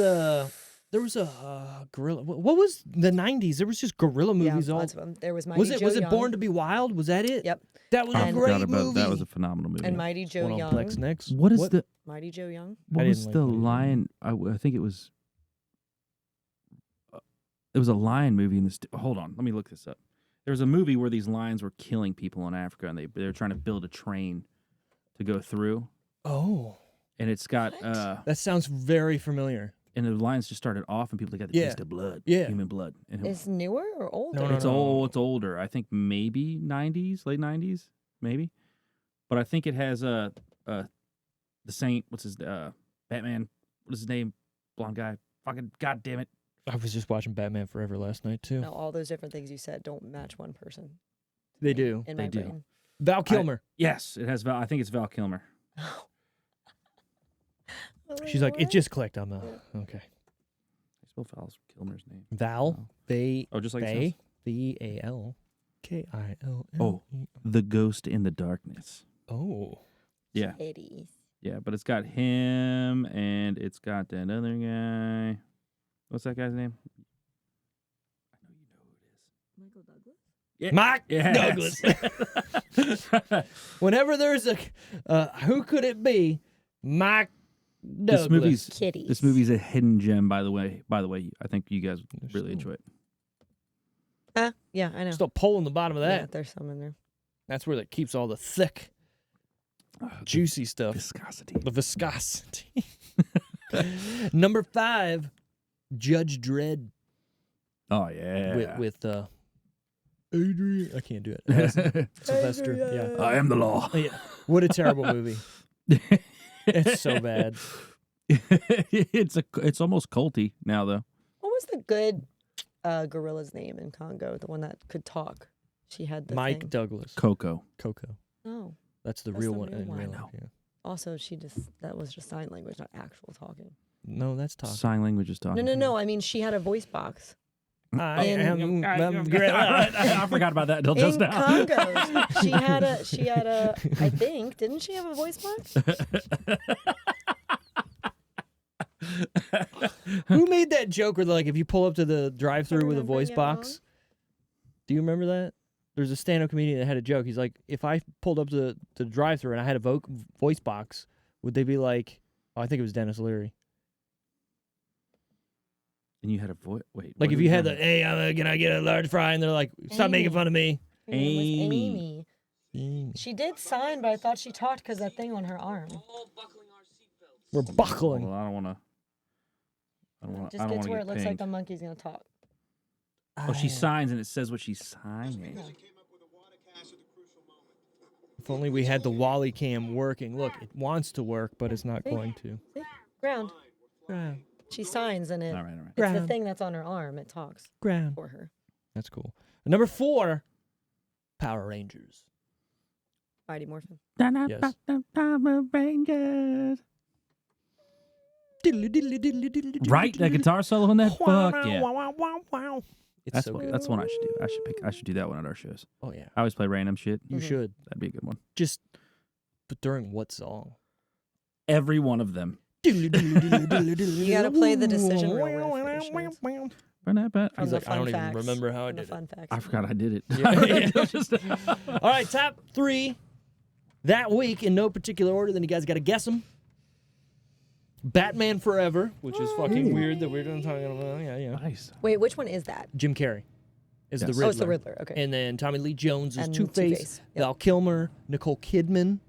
there was a gorilla. What was the 90s? There was just gorilla movies yeah, all. lots of them. There was Mighty Was it Joe Young. Born to Be Wild? Was that it? Yep. That was I a And- great forgot about movie. that. Was a phenomenal movie. And Mighty Joe One on Young. Plex next. What is the? Mighty Joe Young. What I was didn't the like Mighty Joe lion? I think it was. It was a lion movie in this. Hold on, let me look this up. There was a movie where these lions were killing people in Africa, and they were trying to build a train to go through, Oh, and it's got that sounds very familiar. and the lions just started off, and people got the Yeah. taste of blood, Yeah. human blood, and Is newer or older? No, it's old. It's older. I think maybe 90s, late 90s, maybe. But I think it has the Saint. What's his Batman? What is his name? Blonde guy. Fucking goddamn it. I was just watching Batman Forever last night too. No, all those different things you said don't match one person. They do. In They my do. brain. Val Kilmer. Yes, it has Val. I think it's Val Kilmer. She's like, it just clicked. I'm okay. I spelled Val Kilmer's name. Val. They. Oh, just like it They. sounds. VALKIL. Oh. The Ghost in the Darkness. Oh. Yeah, Eddie. yeah, but it's got him and it's got that other guy. What's that guy's name? I know you know who it is. Michael Douglas? Mike Douglas. Whenever there's a, who could it be? Mike Douglas. Kitties. This movie's a hidden gem, by the way. I think you guys would really still- enjoy it. Yeah, I know. Still pole in the bottom of Yeah, that. there's some in there. That's where that keeps all the thick, juicy stuff. Viscosity. The viscosity. Number 5, Judge Dredd Oh yeah. with Adrian. I can't do it. Sylvester. Yeah. I am the law. Yeah. What a terrible movie. It's so bad. It's almost culty now though. What was the good gorilla's name in Congo? The one that could talk. She had the Mike thing. Douglas. Coco. Coco. Oh. That's the That's real the one. real in one. real I know. life, yeah. Also, that was just sign language, not actual talking. No, that's talking. Sign language is talking. No. I mean, she had a voice box. I In- am I forgot about that until just In now. Congo, she had a. I think didn't she have a voice box? Who made that joke where like if you pull up to the drive-through with a voice remembering it box? Do you remember that? There's a stand-up comedian that had a joke. He's like, if I pulled up to the drive-through and I had a voice box, would they be like, oh, I think it was Dennis Leary. And you had a voice. Wait. Like what if are you we had the, talking hey, can I get a large fry? And they're like, stop making Amy. fun of me. Her name was Amy. Amy. She did sign, but I thought she talked because that thing on her arm. We're about? buckling. Well, I don't want to. I don't want. Just I don't get want to to where get it looks like pinged. the monkey's gonna talk. Oh, she signs and it says what she's signing. If only we had the Wally cam working. Look, it wants to work, but it's not See? going to. See? Ground. Ground. She signs and All right. it's Ground. the thing that's on her arm. It talks Ground. for her. That's cool. Number 4, Power Rangers. Mighty Morphin. Yes. Right, that guitar solo in that. Fuck yeah. It's That's so one, good. that's one I should do. I should do that one at our shows. Oh yeah, I always play random shit. you Mhm. should. That'd be a good one. Just, but during what song? Every one of them. You gotta play the decision real well for your shows. From He's the like, I fun don't even facts. remember how I From the did it. fun facts. I forgot I did it. Yeah. All right, top 3 that week in no particular order. Then you guys got to guess them. Batman Forever, which is fucking weird that we're talking about. Yeah. Nice. Wait, which one is that? Jim Carrey is the Yes. Riddler. Oh, it's the Riddler. Okay. And then Tommy Lee Jones is And Two-Face. Two-Face, yep. Val Kilmer, Nicole Kidman.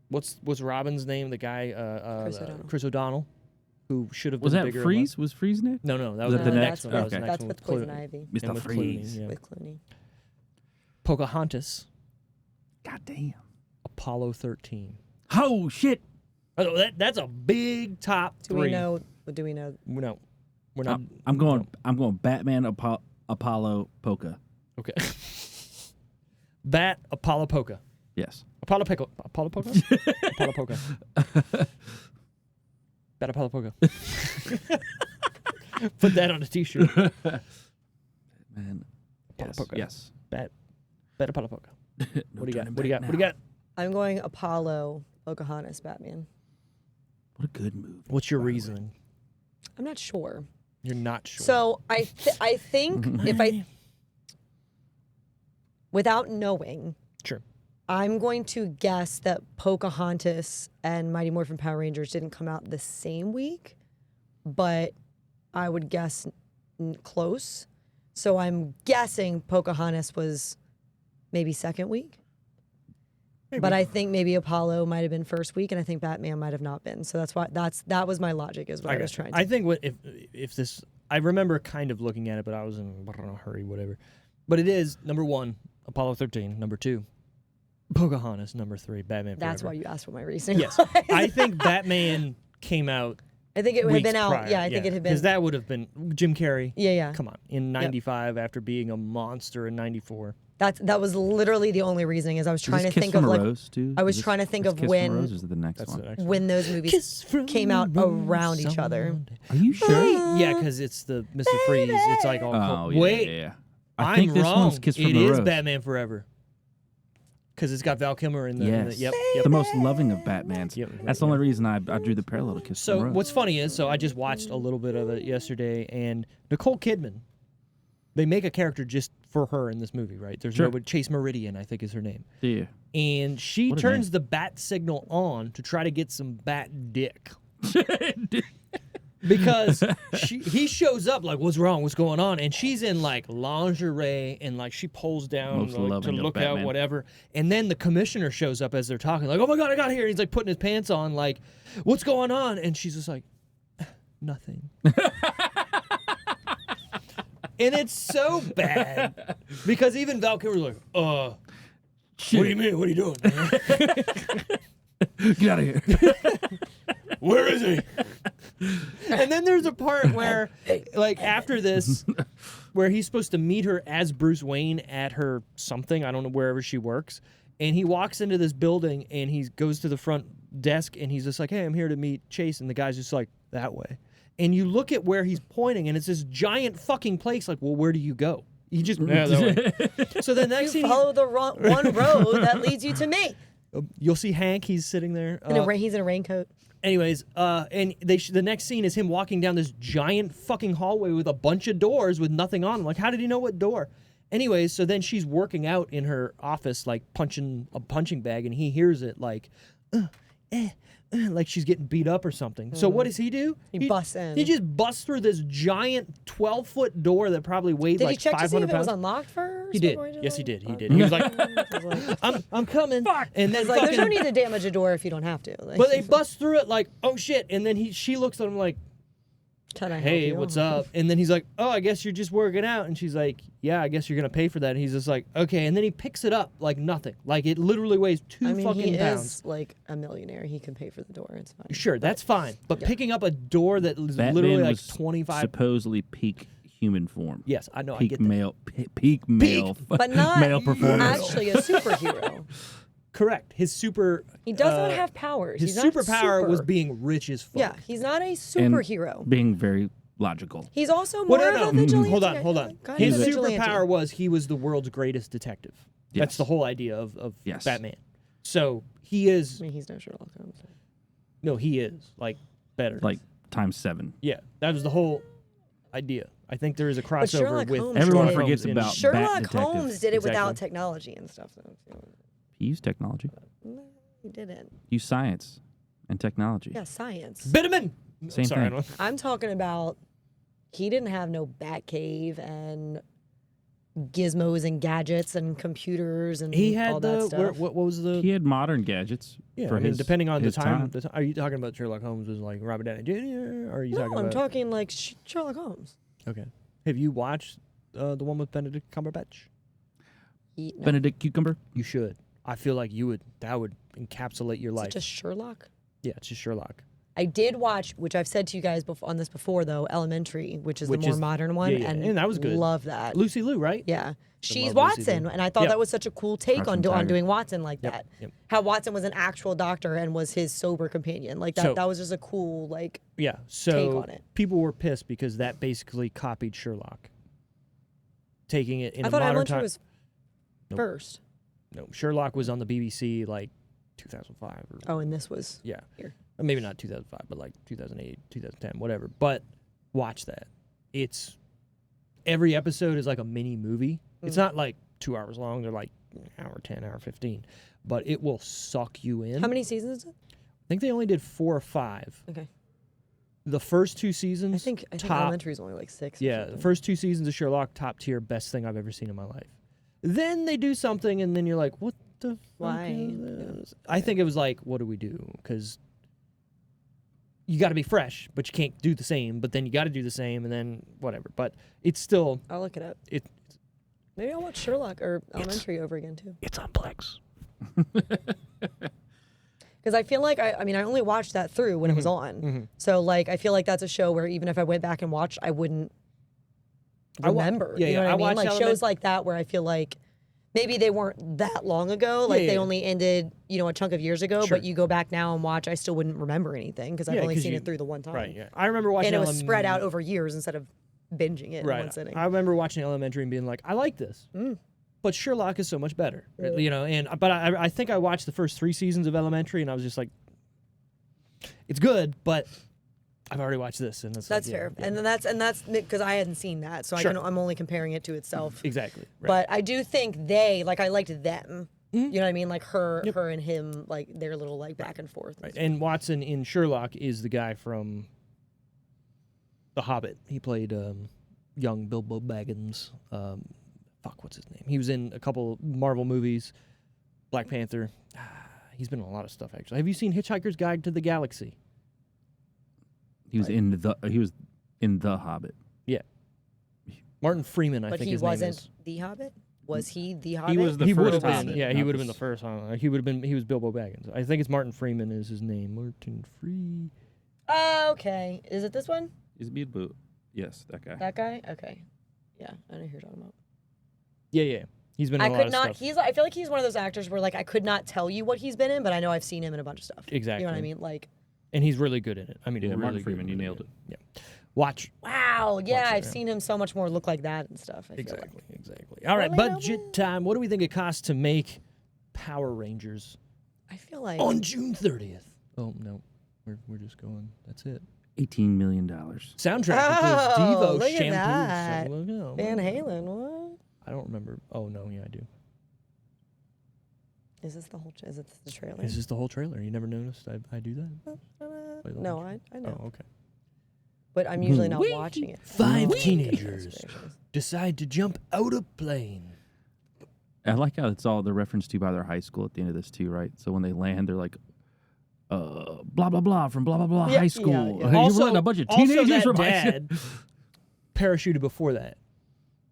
What's Robin's name? The guy, Chris O'Donnell, who should have been Was that bigger. Freeze? Was Freeze in it? No, that Was was that the the next one. one? That was the Okay. next That's one with with Poison Clooney. Ivy. Mr. And with Freeze. Clooney, yeah. With Clooney. Pocahontas, God damn. Apollo 13. Oh shit. Oh, that's a big top Do 3. we know? Do we know? No, we're not. I'm going Batman Apollo Polka. Okay. Bat Apollo Polka. Yes. Apollo Polka. Apollo Polka. Apollo Polka. Bat Apollo Polka. Put that on a T-shirt. Man. Apollo Yes. Polka. Yes. Bat Apollo Polka. No What do you got? turning What do you back got? What do you now. got? I'm going Apollo, Pocahontas, Batman. What a good movie. What's your by the way. reasoning? I'm not sure. You're not sure. So I think if I, without knowing, Sure. I'm going to guess that Pocahontas and Mighty Morphin Power Rangers didn't come out the same week, but I would guess close. So I'm guessing Pocahontas was maybe second week. Maybe. But I think maybe Apollo might have been first week, and I think Batman might have not been. So that's why that was my logic, is what I was gotcha. trying to. I think if this, I remember kind of looking at it, but I was in a hurry, whatever. But it is number 1, Apollo 13. Number 2, Pocahontas. Number 3, Batman. That's Forever. why you asked what my reasoning Yes, was. I think Batman came out. I think it would have weeks been out. prior, Yeah, I think it had been. because that would have been Jim Carrey. Yeah. Come on, in '95 after being a monster in '94. That was literally the only reasoning, is I was trying to think of like Rose too? I was Is this- trying to think is of Kiss from a when- Rose, or is it the next That's one? the next when those movies Kiss from came out a rose around each other. someday. Are you sure? Yeah, because it's the Mr. Freeze. It's like all. Oh yeah, Wait, yeah. I think I'm this wrong. one's Kiss from It a is Rose. Batman Forever. Because it's got Val Kilmer in the. Yes. Yep. The most loving of Batmans. Yep, That's the only reason I drew the parallel to Kiss So from a Rose. what's funny is, I just watched a little bit of it yesterday, and Nicole Kidman, they make a character just for her in this movie, right? There's Sure. nobody. Chase Meridian, I think, is her name, Yeah. and she What a turns name. the bat signal on to try to get some bat dick. Because he shows up like, what's wrong? What's going on? And she's in like lingerie, and like she pulls down Most like, to loving of look out, Batman. whatever. And then the commissioner shows up as they're talking, like, oh my God, I got here. And he's like putting his pants on, like, what's going on? And she's just like, nothing. And it's so bad because even Val Kilmer's like, Shit. what do you mean? What are you doing? Get out of here. Where is he? And then there's a part where, like, after this, where he's supposed to meet her as Bruce Wayne at her something, I don't know, wherever she works. And he walks into this building and he goes to the front desk and he's just like, hey, I'm here to meet Chase. And the guy's just like, that way. And you look at where he's pointing and it's this giant fucking place. Like, well, where do you go? You just, yeah, that way. So the next You scene, follow the one road that leads you to me. you'll see Hank. He's sitting there. He's in a raincoat. Anyways, and the next scene is him walking down this giant fucking hallway with a bunch of doors with nothing on them. Like, how did he know what door? Anyways, so then she's working out in her office, like punching a punching bag, and he hears it like, like she's getting beat up or something. So what does he do? He busts in. He just busts through this giant 12-foot door that probably weighed Did like he check 500 to see if pounds. it was unlocked first? He did. Yes, he did. He did. He was like, I'm coming. Fuck. And then It's like, there's no fucking, need to damage a door if you don't have to. Like, but they bust through it like, oh shit. And then she looks at him like, can I help hey, you? what's up? And then he's like, oh, I guess you're just working out. And she's like, yeah, I guess you're going to pay for that. And he's just like, okay. And then he picks it up like nothing. Like it literally weighs 2 I mean, fucking he pounds. is like a millionaire. He can pay for the door. It's fine. Sure, that's fine. But picking up a door that is Batman literally like was 25. supposedly peak human form. Yes, I know. I Peak get that. male. Peak male. But not male performance. actually a superhero. Correct. His super. He does not have powers. His He's not superpower was super. being rich as fuck. Yeah, he's not a And superhero. being very logical. He's also more Well, of a vigilante. Hold on. Kind His of a vigilante. superpower was he was the world's greatest detective. That's Yes. the whole idea of Yes. Batman. So he is. I mean, he's no Sherlock Holmes. No, he is like better. Like times 7. Yeah, that was the whole idea. I think there is a crossover Sherlock with Holmes Everyone did it. forgets in- about Bat Sherlock Detective. Holmes did it without Exactly. technology and stuff. So He used technology. no, he didn't. Use science and technology. Yeah, science. Bitterman. Same Sorry, thing. Anwar. I'm talking about he didn't have no Batcave and gizmos and gadgets and computers and He had all that the stuff. what was the He had modern gadgets. yeah? for I mean, his, depending on the his time. Are you talking about Sherlock Holmes was like Robert Downey Jr. Or are you No, talking I'm about? talking like Sherlock Holmes. Okay. Have you watched the one with Benedict Cumberbatch? No. Benedict Cucumber. You should. I feel like you would. That would encapsulate your Is life. it just Sherlock? Yeah, it's just Sherlock. I did watch, which I've said to you guys on this before, though, Elementary, which is Which the more is- modern one, yeah, and that was good. Love that. Lucy Liu, right? Yeah, she's love Lucy Watson, Liu. and I thought Yeah. that was such a cool take on Crouching Tiger. doing Watson like Yep, that. yep. How Watson was an actual doctor and was his sober companion, like that. So- that was just a cool like. Yeah. Take So on it. people were pissed because that basically copied Sherlock, taking it in I a thought modern Elementary time. was first. No, Sherlock was on the BBC like 2005 or Oh, and this was yeah. here. Maybe not 2005, but like 2008, 2010, whatever. But watch that. It's every episode is like a mini movie. It's not like 2 hours long. They're like hour 10, hour 15. But it will suck you in. How many seasons is it? I think they only did 4 or 5. Okay, The first 2 seasons, I think top. Elementary is only like 6. or Yeah, the something. first 2 seasons of Sherlock, top tier, best thing I've ever seen in my life. Then they do something, and then you're like, what the fuck Why? is this? I think it was like, what do we do? Because you got to be fresh, but you can't do the same. But then you got to do the same, and then whatever. But it's still I'll look it up. it. Maybe I'll watch Sherlock or Elementary over again too. It's on Plex. Because I feel like I mean I only watched that through when it was on. So like I feel like that's a show where even if I went back and watched, I wouldn't remember. yeah, you know yeah, I what I mean? watched Like Element- shows like that where I feel like maybe they weren't that long ago. Like Yeah, they yeah. only ended, a chunk of years ago. Sure. But you go back now and watch, I still wouldn't remember anything because I've Yeah, only 'cause seen you- it through the one time. Right. Yeah. I remember watching. And it was spread out over years instead of binging it in one Right. sitting. I remember watching Elementary and being like, I like this. But Sherlock is so much better, but I think I watched the first 3 seasons of Elementary and I was just like, it's good, but I've already watched this, and That's fair, and that's because I hadn't seen that, so Sure. I'm only comparing it to itself. Exactly. Right. But I do think I liked them. Mm-hmm. You know what I mean? Like her and him, like their little like back and forth. Right. And Watson in Sherlock is the guy from The Hobbit. He played young Bilbo Baggins. What's his name? He was in a couple Marvel movies, Black Panther. He's been in a lot of stuff, actually. Have you seen Hitchhiker's Guide to the Galaxy? He was in the Hobbit. Yeah. Martin Freeman, I But think he his name wasn't is. the Hobbit. Was he the Hobbit? He was the He would first have Hobbit. been. Yeah, he not would have the been the first. He would have been. He was Bilbo Baggins. I think it's Martin Freeman is his name. Martin Free. Oh, okay. Is it this one? Is Bilbo? Yes, that guy. That guy? Okay. Yeah, I know who you're talking about. Yeah. He's been in I a lot could of not. stuff. I feel like he's one of those actors where like I could not tell you what he's been in, but I know I've seen him in a bunch of stuff. Exactly. You know what I mean? Like, And he's really good in it. I mean, Yeah, really Martin good, Freeman, you really nailed good. it. Yeah. Watch. wow. Yeah, Watch it, I've yeah. seen him so much more look like that and stuff. I feel Exactly. like. Exactly. All right, Well, budget time. What do we think it costs to make Power Rangers I feel like. on June 30th? Oh no, we're just going. That's it. $18 million. Soundtrack Oh, includes Devo look at shampoo. that. So, look out. Van Halen. What? I don't remember. Oh no, yeah, I do. Is this the whole? Is it the trailer? This is the whole trailer. You never noticed I do that? Play the No, whole I know. Oh, okay. But I'm usually not watching it. Five No. teenagers decide to jump out of plane. I like how it's all the reference to by their high school at the end of this too, right? So when they land, they're like, blah blah blah from blah blah blah Yeah, high school. yeah, yeah. You run a bunch of teenagers that from high dad parachuted before that.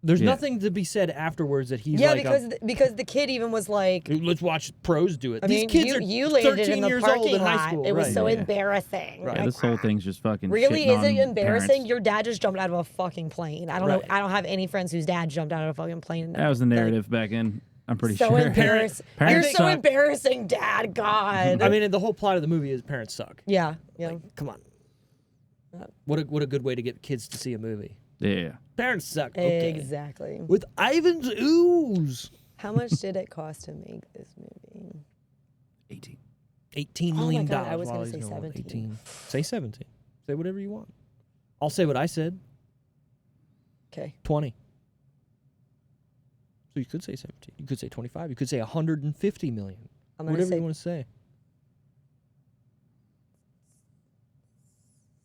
There's Yeah. nothing to be said afterwards that he's Yeah, like, because the kid even was like, let's watch pros do it. I These mean, kids are you landed 13 in the years old parking in high lot. school. It was right. so Yeah. embarrassing. Right. Yeah, this whole thing's just fucking Really, shitting is it on embarrassing? parents. Your dad just jumped out of a fucking plane. I don't know. Right. I don't have any friends whose dad jumped out of a fucking plane. That was the narrative back in. I'm pretty So sure. embarrassing. You're Parents so suck. embarrassing, Dad. God. I mean, the whole plot of the movie is parents suck. yeah. Yeah. Like, come on. What a good way to get kids to see a movie. Yeah. Parents suck. Okay. Exactly. With Ivan's ooze. How much did it cost to make this movie? 18. $18 Oh my million. God, I was while gonna he's say gone. 17. 18. Say 17. Say whatever you want. I'll say what I said. Okay. 20. So you could say 17. You could say 25. You could say 150 million. I'm gonna Whatever say you want to say.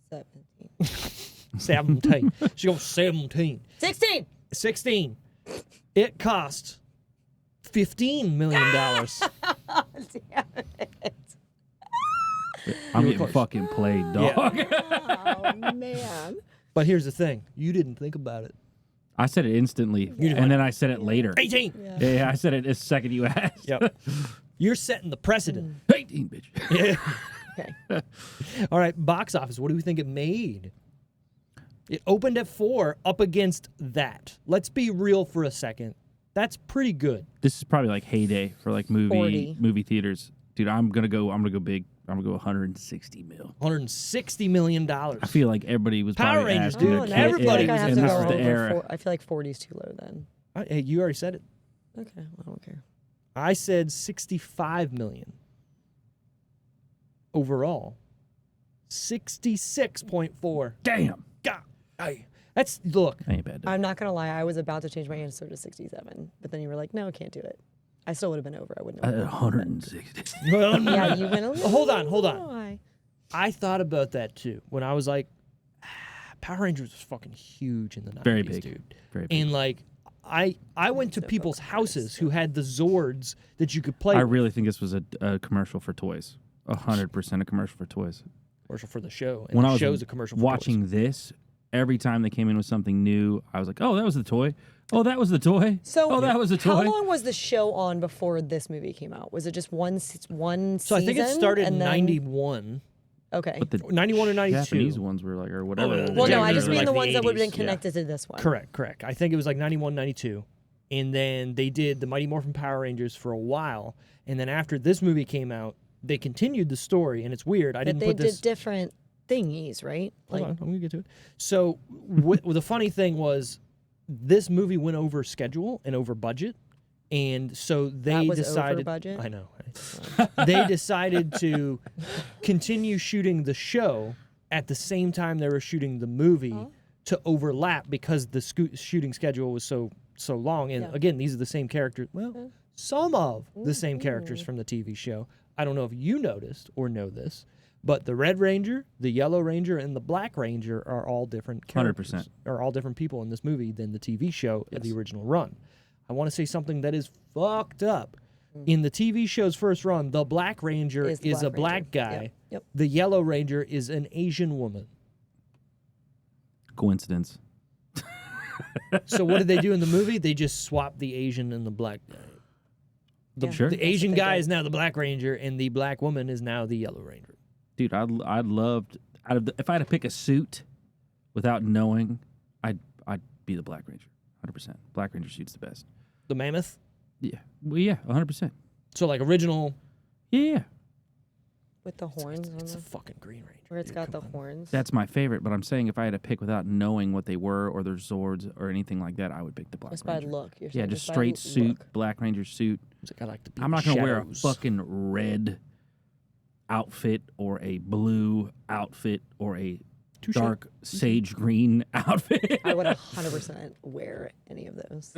17. 17. She goes 17. 16. 16. It cost $15 million. Damn it. I'm You were getting close. fucking played, dog. Oh man. But here's the thing. You didn't think about it. I said it instantly, and then I said it later. 18. Yeah. Yeah, I said it the second you asked. Yep. You're setting the precedent. 18, bitch. Yeah. Okay. All right, box office. What do we think it made? It opened at 4 up against that. Let's be real for a second. That's pretty good. This is probably like heyday for like 40. movie theaters. Dude, I'm gonna go big. I'm gonna go 160 mil. $160 million. I feel like everybody was Power probably Rangers, asking dude. their no, kid- I Everybody feel like I have and to this go is the over era. I feel like 40 is too low then. Hey, you already said it. Okay, well, I don't care. I said 65 million. Overall, 66.4. Damn, God, that's look. ain't bad. I'm not gonna lie, I was about to change my answer to 67, but then you were like, no, I can't do it. I still would have been over. I wouldn't have. 160. Yeah, you went a little. Hold on. high. I thought about that too when I was like, Power Rangers was fucking huge in the 90s, Very big. dude. Very big. And like, I went to So people's fucking houses who had the Zords that you could play. I with. really think this was a commercial for toys. 100% a commercial for toys. Commercial for the show. And When the I was show's a commercial for watching toys. this, every time they came in with something new, I was like, "Oh, that was the toy. Oh, that was the toy. So, oh, that was the how toy." long was the show on before this movie came out? Was it just one season? So I think it started in and then- 91. Okay. But the 91 or 92. Japanese ones were like, or whatever. Oh, the Well, no, I Japanese just are mean like the the ones that would have been 80s, connected to this one. Correct. I think it was like 91, 92. And then they did the Mighty Morphin Power Rangers for a while. And then after this movie came out, they continued the story. And it's weird. I But didn't they put this. did different thingies, right? Hold on, I'm going to get to it. So the funny thing was this movie went over schedule and over budget. And so they That was decided. over budget? I know. They decided to continue shooting the show at the same time they were shooting the movie to overlap because the shooting schedule was so long. And Yeah. again, these are the same characters. Well, some of the same characters from the TV show. I don't know if you noticed or know this, but the Red Ranger, the Yellow Ranger, and the Black Ranger are all different characters. 100%. Are all different people in this movie than the TV show of the original run. I want to say something that is fucked up. In the TV show's first run, the Black Ranger Is the is a Black black Ranger. guy. Yep. The Yellow Ranger is an Asian woman. Coincidence. So what did they do in the movie? They just swapped the Asian and the black guy. Yeah, Sure. The that's what Asian they guy did. Oh, is now the Black Ranger, and the black woman is now the Yellow Ranger. Dude, I'd loved if I had to pick a suit without knowing, I'd be the Black Ranger, 100%. Black Ranger suit's the best. The mammoth. Yeah, well, yeah, 100%. So like original. Yeah, With the horns on It's a the, fucking Green Ranger. where it's dude, got the come on. horns. that's my favorite. But I'm saying if I had to pick without knowing what they were or their Zords or anything like that, I would pick the Black Just by Ranger. look. You're Yeah, saying just by straight suit, look. Black Ranger suit. It's like I like to be I'm in not gonna wear a shadows. fucking red outfit or a blue outfit or a Touche. dark sage green outfit. I would 100% wear any of those.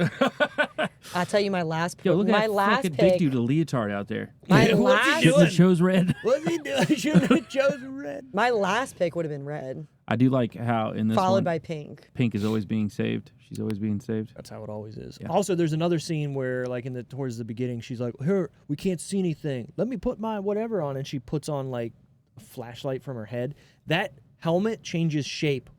I'll tell you my last Yo, look at my that last fucking pick. big dude, a leotard out there. My Yeah, what's he last doing? Shouldn't have chose red. What's he doing? Shouldn't have chosen red. my last pick would have been red, I do like how in this followed one, by pink. Pink is always being saved. She's always being saved. That's how it always is. Yeah. Also, there's another scene where, like, towards the beginning, she's like, "Here, we can't see anything. Let me put my whatever on," and she puts on like a flashlight from her head. That helmet changes shape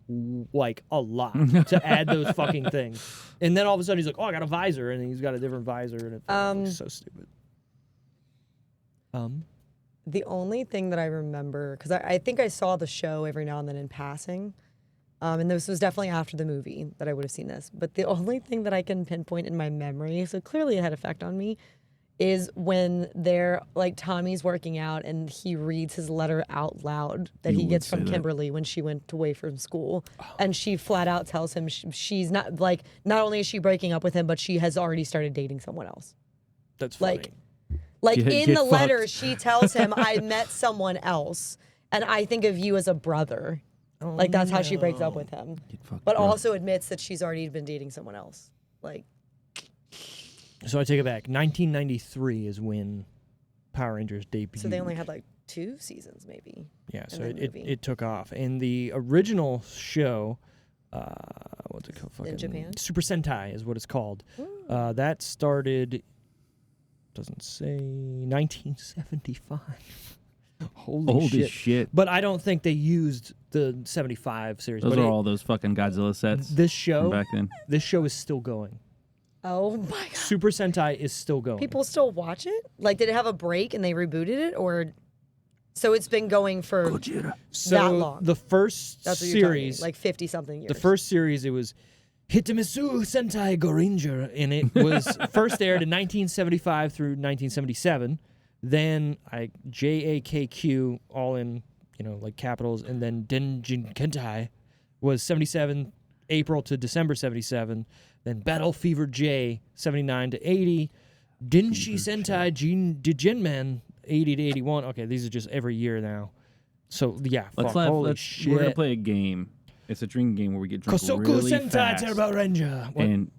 like a lot to add those fucking things. And then all of a sudden, he's like, "Oh, I got a visor," and he's got a different visor, and it looks so stupid. The only thing that I remember, because I think I saw the show every now and then in passing, and this was definitely after the movie that I would have seen this. But the only thing that I can pinpoint in my memory, so clearly it had effect on me, is when they're like Tommy's working out and he reads his letter out loud that You he would gets say from that. Kimberly when she went away from school, and she flat out tells him she's not like, not only is she breaking up with him, but she has already started dating someone else. That's funny. Like Get in the fucked. letter, she tells him, "I met someone else, and I think of you as a brother." Like that's how she breaks up with him. Get fucked, But bro. also admits that she's already been dating someone else. Like, So I take it back. 1993 is when Power Rangers debuted. so they only had like 2 seasons, maybe. Yeah, so the it movie. took off. And the original show, what's it called? In Japan? Super Sentai is what it's called. That started, doesn't say, 1975. Holy Old shit. as shit. But I don't think they used the 75 series. Those but are it- all those fucking Godzilla sets This from show, back then. this show is still going. Oh my god! Super Sentai is still going. People still watch it? Like, did it have a break and they rebooted it, or so it's been going for so that long? the first That's what you're telling me, series, like 50 something years. the first series, it was Hitamisu Sentai Goranger, and it was first aired in 1975 through 1977. Then JAKQ, all in like capitals, and then Denjin Kentai was 77 April to December 77. Then Battle Fever J 79 to 80. Denshi Sentai Dijinman 80 to 81. Okay, these are just every year now. So yeah, holy shit. We're gonna play a game. It's a drinking game where we get drunk Kosoku really Sentai fast, Turbo Ranger. What? and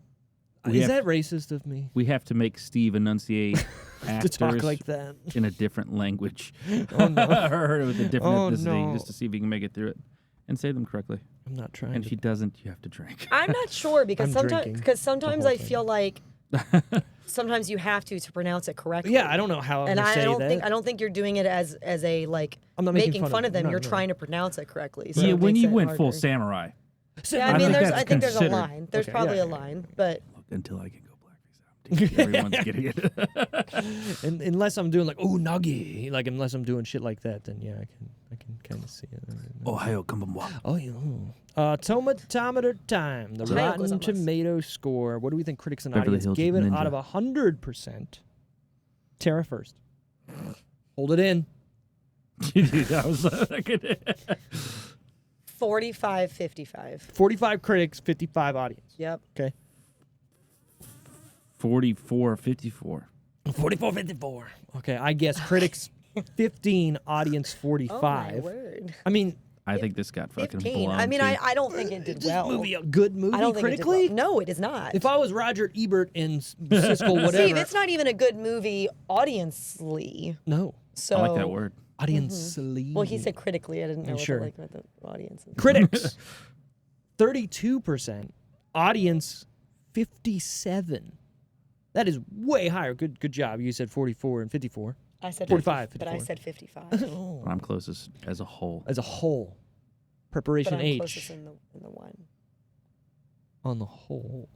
Is that racist of me we have to make Steve enunciate to actors talk like that? in a different language. Oh no, or with a different Oh, ethnicity, no. just to see if he can make it through it and say them correctly. I'm not trying And to. if he doesn't, you have to drink. I'm not sure because I'm sometimes drinking whole I thing. feel like sometimes you have to pronounce it correctly. Yeah, I don't know how I'm And gonna say that. I don't think you're doing it as a like I'm not making making fun of them. No, You're no. trying to pronounce it correctly. So Yeah, it when makes you it went full harder. samurai, Yeah, I I mean, think there's that's I think there's a considered. line. There's Okay, probably yeah, a line, but until I can go blackface, everyone's getting it. And unless I'm doing like nagi, like unless I'm doing shit like that, then yeah, I can kind of see it. Ohio, konbanwa. Oh yeah. Tomatometer time. The Ohio Rotten gozaimasu. Tomato score. What do we think critics and Beverly audience Hills gave it Ninja. out of 100%? Tara first. Hold it in. Dude, I was like, 45-55. 45 critics, 55 audience. Yep. Okay. 44-54. 44-54. Okay, I guess critics 15, audience Oh 45. my word. I mean, I think this got fucking 15. blown. I mean, too. I don't think it did is well. this movie a good movie I don't think critically? It did well. No, it is not. If I was Roger Ebert in Siskel, whatever. Steve, it's not even a good movie audience-ly. No. So I like that word. Audience-ly. Well, he said critically. I didn't know Sure. what the audience is. Critics, 32%. Audience, 57. That is way higher. Good job. You said 44 and 54. I said 45, 50, but I 54. said 55. But I'm closest as a whole. As a whole. but Preparation I'm H. closest in the one. on the whole.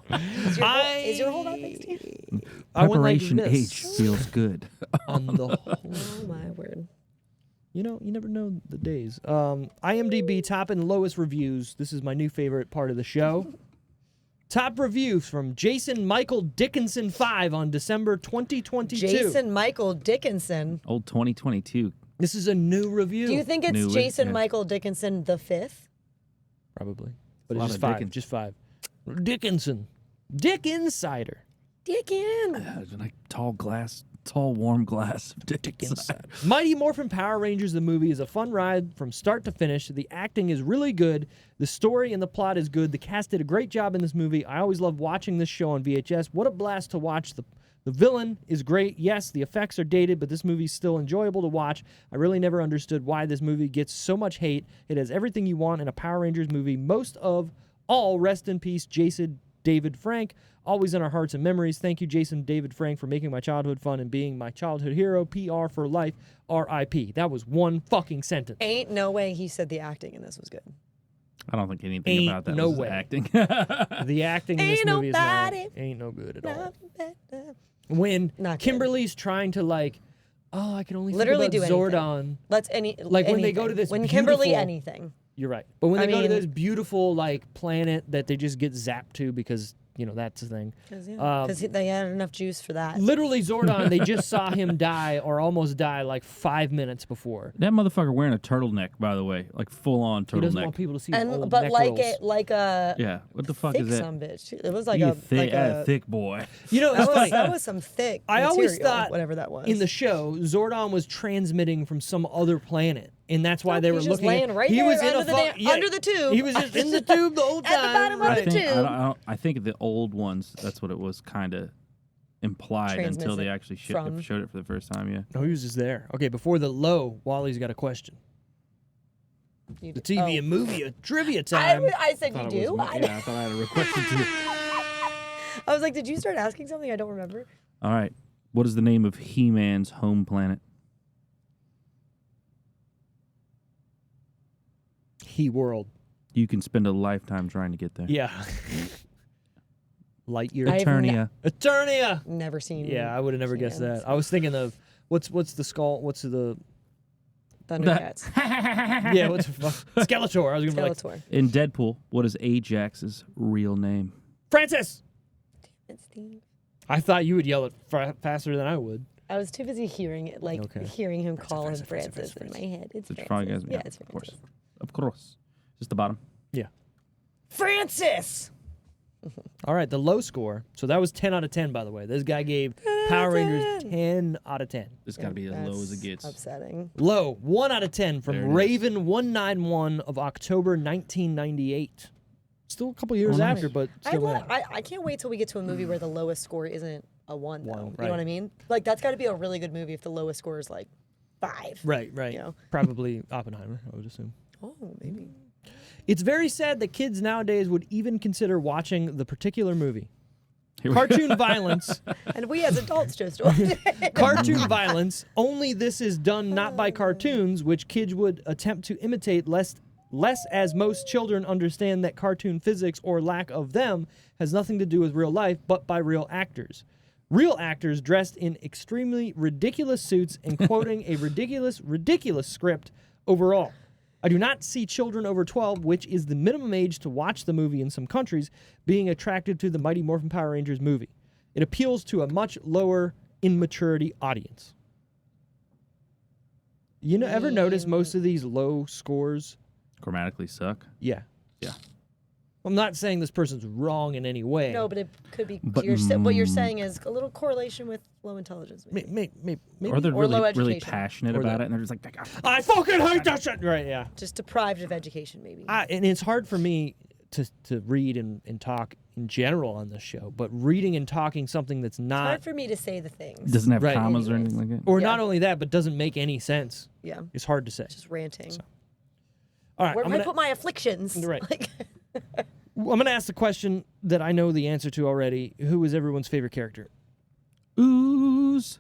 Is your whole that big, Steve? I went like Preparation this. H feels good. On the whole. Oh my word. You know, you never know the days. IMDb top and lowest reviews. This is my new favorite part of the show. Top review from Jason Michael Dickinson 5 on December 2022. Jason Michael Dickinson. Old 2022. This is a new review. Do you think it's New, Jason yeah. Michael Dickinson the fifth? Probably. But A it's lot just of 5. Dickens. Just 5. Dickinson. Dick Insider. Dickin. Like tall warm glass of Dick Dickens. Insider. Mighty Morphin Power Rangers, the movie, is a fun ride from start to finish. The acting is really good. The story and the plot is good. The cast did a great job in this movie. I always love watching this show on VHS. What a blast to watch. The villain is great. Yes, the effects are dated, but this movie's still enjoyable to watch. I really never understood why this movie gets so much hate. It has everything you want in a Power Rangers movie. Most of all, rest in peace, Jason David Frank. Always in our hearts and memories. Thank you, Jason David Frank, for making my childhood fun and being my childhood hero. PR for life. R.I.P. That was one fucking sentence. Ain't no way he said the acting in this was good. I don't think anything Ain't about that no was way. acting. The acting in this Ain't movie nobody ain't no good at all. Nothing better. When Not good. Kimberly's trying to I can only Literally think do about anything. Zordon. Like when they go to this when Kimberly beautiful- anything. You're right. But when I they go to mean- this beautiful planet that they just get zapped to because that's the thing. Because they had enough juice for that. Literally Zordon, they just saw him die or almost die 5 minutes before. That motherfucker wearing a turtleneck, by the way, like full on He doesn't want turtleneck. people to see his And old but neck like rolls. it like a Yeah, what the fuck thick is that? some bitch. It was like You a thick, like a thick boy. It's funny. that was some thick. I always material, thought whatever that was in the show, Zordon was transmitting from some other planet, and that's why Nope, they were he's just looking. laying right he there was in under a the fu- damn- under the tube. He was just in the tube the whole time. At the bottom of right. the tube. I think the old ones, that's what it was kind of implied until they Transmitted actually from. showed it for the first time. Yeah. No, he was just there. Okay, before the low, Wally's got a question. You The do- TV oh. and movie trivia time. I said you Thought it do. was me. Yeah, I thought I had a real question too. I was like, did you start asking something I don't remember? All right. What is the name of He-Man's home planet? He World. You can spend a lifetime trying to get there. Yeah. Lightyear. I've Eternia. Eternia. Never seen. Yeah, I would have never guessed He-Man's. that. I was thinking of what's the skull? What's the Thundercats. yeah? What's the fuck? Skeletor. I was gonna be like Skeletor. In Deadpool, what is Ajax's real name? Francis. It's Steve. I thought you would yell it faster than I would. I was too busy hearing it, Okay. hearing him call him Francis, Francis in my head. It's It's Francis. probably guys. Yeah, it's of course. Francis. Of course. Just the bottom. Yeah. Francis. All right, the low score. So that was 10 out of 10, by the way. This guy gave Power Rangers 10 out of 10. It's got to be as low as it That's gets. Upsetting. Low, 1 out of 10 There from it is. Raven191 of October 1998. Still a couple years Oh, nice. after, but still there. I can't wait till we get to a movie where the lowest score isn't a 1, though. One, You know right. what I mean? Like, that's got to be a really good movie if the lowest score is like 5. Right. You know? Probably Oppenheimer, I would assume. Oh, maybe. It's very sad that kids nowadays would even consider watching the particular movie. Here we- Cartoon violence. And we as adults just watch it. Cartoon violence. Only this is done not by cartoons, which kids would attempt to imitate less as most children understand that cartoon physics or lack of them has nothing to do with real life, but by real actors. Real actors dressed in extremely ridiculous suits and quoting a ridiculous script overall. I do not see children over 12, which is the minimum age to watch the movie in some countries, being attracted to the Mighty Morphin Power Rangers movie. It appeals to a much lower in maturity audience. You ever notice most of these low scores? Grammatically suck. Yeah. Yeah. I'm not saying this person's wrong in any way. No, but it could be. But, What you're saying is a little correlation with low intelligence. Maybe. Maybe. Or they're Or low really education. passionate Or about that. it, and they're just like, I fucking hate that shit. Right, yeah. Just deprived of education, maybe. And it's hard for me to read and talk in general on this show, but reading and talking something that's It's not, hard for me to say the things. doesn't have Right. commas or Anyways. anything like that. or Yeah. not only that, but doesn't make any sense. Yeah. It's hard to say. Just ranting. All right, Where I'm do I gonna, put my afflictions? Right. Like, I'm gonna ask the question that I know the answer to already. Who is everyone's favorite character? Ooze.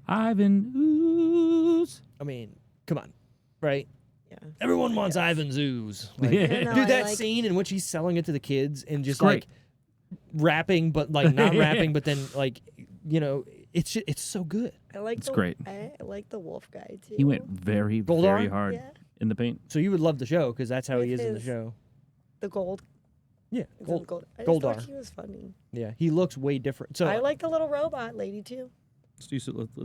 Ivan Ooze. I mean, come on, right? Yeah. Everyone wants Ivan's ooze. Like, Yeah. No, dude, I that like- scene in which he's selling it to the kids and just great. like rapping, but like not rapping, but then like it's so good. I like It's great. I like the wolf guy too. He went very, Goldar? very hard Yeah. in the paint. So you would love the show because that's how he With is in the his- show. The gold. Yeah, It's in Gold, gold. I just thought Goldar. he was funny. Yeah, he looks way different. So I like the little robot lady too. Let's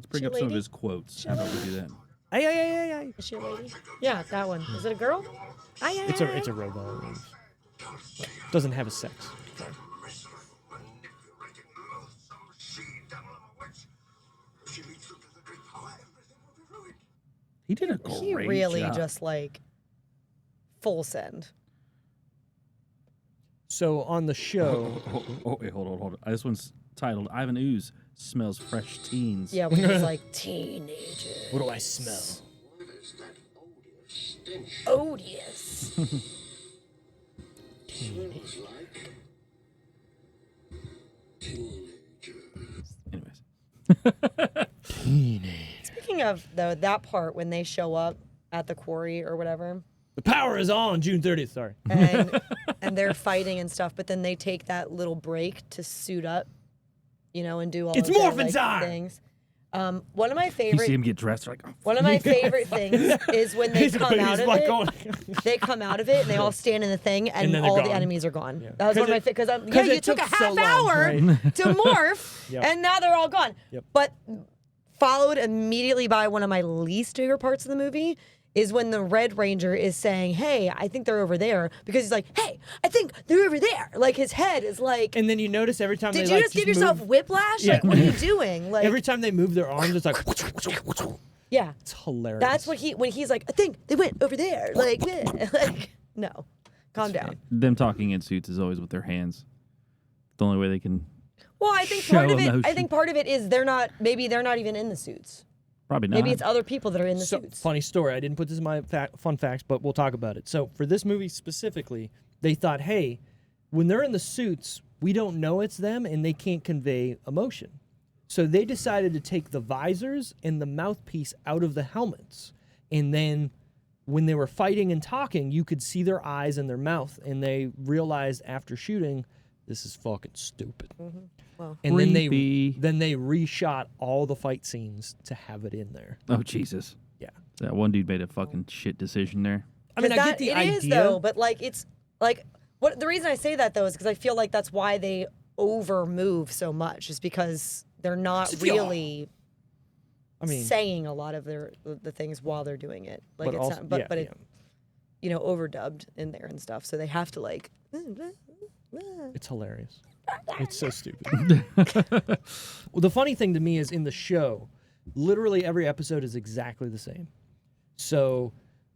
bring She up some of lady? his quotes. She How about we do that? Ay. Is she a lady? Yeah, that one. Is it a girl? It's a robot. Doesn't have a sex. He did a great He really job. just like full send. So on the show, Wait, hold on. This one's titled "Ivan Ooze Smells Fresh Teens." Yeah, when he's like teenager. what do I smell? Odious. Anyways, Speaking of though, that part when they show up at the quarry or whatever, The power is on June 30th. Sorry. and they're fighting and stuff, but then they take that little break to suit up, and do all It's of their, Morphin time! things. One of my you favorite see him get dressed like. Oh, one of my favorite things is when they come out of like it. going- They come out of it and they all stand in the thing, and then they're all the gone. enemies are gone. Yeah. That was one of my because it you took a took so half long, hour right? to morph, Yep. and now they're all gone. Yep. But followed immediately by one of my least favorite parts of the movie is when the Red Ranger is saying, "Hey, I think they're over there," because he's like, "Hey, I think they're over there." Like his head is like, And then you notice every time "Did they you like just give yourself move, whiplash? Yeah. Like, what are you doing?" Like, every time they move their arms, it's like yeah. it's hilarious. That's what when he's like, "I think they went over there." Like, like no, calm down. them talking in suits is always with their hands. The only way they can. Well, I think Show part of it. I emotion. think part of it is maybe they're not even in the suits. Probably not. Maybe it's other people that are in the So, suits. funny story. I didn't put this in my fun facts, but we'll talk about it. So for this movie specifically, they thought, hey, when they're in the suits, we don't know it's them and they can't convey emotion. So they decided to take the visors and the mouthpiece out of the helmets. And then when they were fighting and talking, you could see their eyes and their mouth. And they realized after shooting, this is fucking stupid. Well, And Creepy. then they reshot all the fight scenes to have it in there. Oh Jesus! Yeah. That one dude made a fucking shit decision there. I mean, I get the it idea. is though, but like it's like what the reason I say that though is because I feel like that's why they over move so much is because they're not It's feel- really I mean, saying a lot of the things while they're doing it. Like but it's also, not, but yeah, but it yeah. overdubbed in there and stuff, so they have to like. It's hilarious. It's so stupid. Well, the funny thing to me is in the show, literally every episode is exactly the same. So,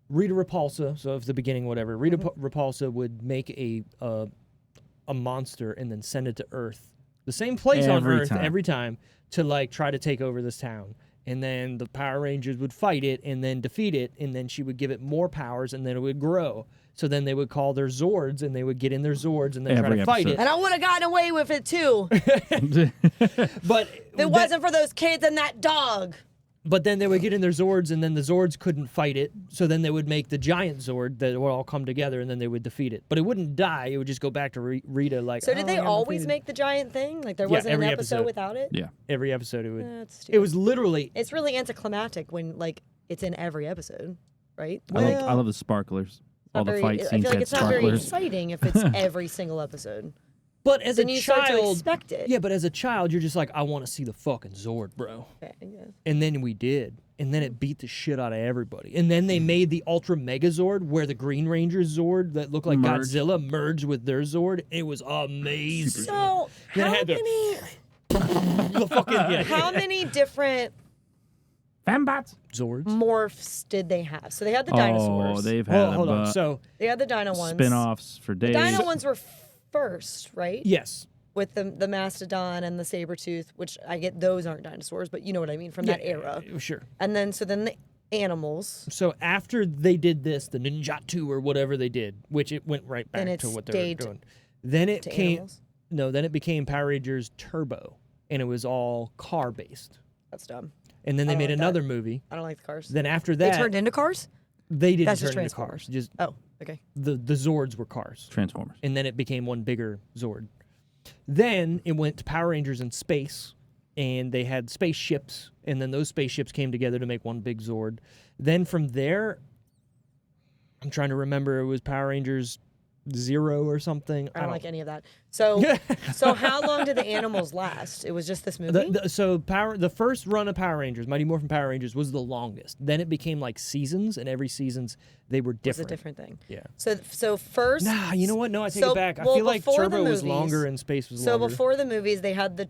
Rita Repulsa, so if the beginning, whatever, Rita Repulsa would make a monster and then send it to Earth, the same place on Every Earth time. every time to like try to take over this town. And then the Power Rangers would fight it and then defeat it, and then she would give it more powers, and then it would grow. So then they would call their Zords, and they would get in their Zords and then try Every to fight episode. it. And I would have gotten away with it too But if it wasn't for those kids and that dog. But then they would get in their Zords, and then the Zords couldn't fight it. So then they would make the giant Zord that would all come together, and then they would defeat it. But it wouldn't die. It would just go back to Rita. Like, So did "Oh, they I'm always defeated." make the giant thing? Like there Yeah, wasn't an every episode episode. without it? Yeah. Every episode it would. That's It stupid. was literally. It's really anticlimactic when like it's in every episode, right? I love the sparklers. All the fight I scenes feel like had it's not very sparklers. exciting if it's every single episode. But as Then a you start to child, expect it. yeah. But as a child, you're just like, I want to see the fucking Zord, bro. Okay, I guess. And then we did. And then it beat the shit out of everybody. And then they made the Ultra Megazord, where the Green Ranger's Zord that looked like Merged. Godzilla merged with their Zord. It was amazing. So Then I how had to- many The fucking yeah. how many different Fembots. Zords. morphs did they have? So they had the Oh, dinosaurs. they've had Hold on. a So They had the dino ones. spin-offs for days. The dino ones were first, right? yes, With the mastodon and the saber tooth, which I get those aren't dinosaurs, but you know what I mean from that era. Sure. And then the animals. So after they did this, the Ninjatsu or whatever they did, which it went right back Then it to what they stayed were doing. Then it to came animals? no, then it became Power Rangers Turbo, and it was all car based. That's dumb. And then they I don't made like another movie. I don't like the cars. Then after They that, turned into cars? They didn't That's turn just into cars. Transformers. Just Oh, okay. the Zords were cars. Transformers. And then it became one bigger Zord. Then it went to Power Rangers in space, and they had spaceships, and then those spaceships came together to make one big Zord. Then from there, I'm trying to remember, it was Power Rangers Zero or something. I don't like any of that. So how long did the animals last? It was just this movie? The first run of Power Rangers, Mighty Morphin Power Rangers, was the longest. Then it became like seasons, and every seasons they were different. It's a different thing. Yeah. So first... Nah, you know what? No, I take so, it back. I well, feel like before the Turbo was movies- longer and Space was longer. So before the movies, they had the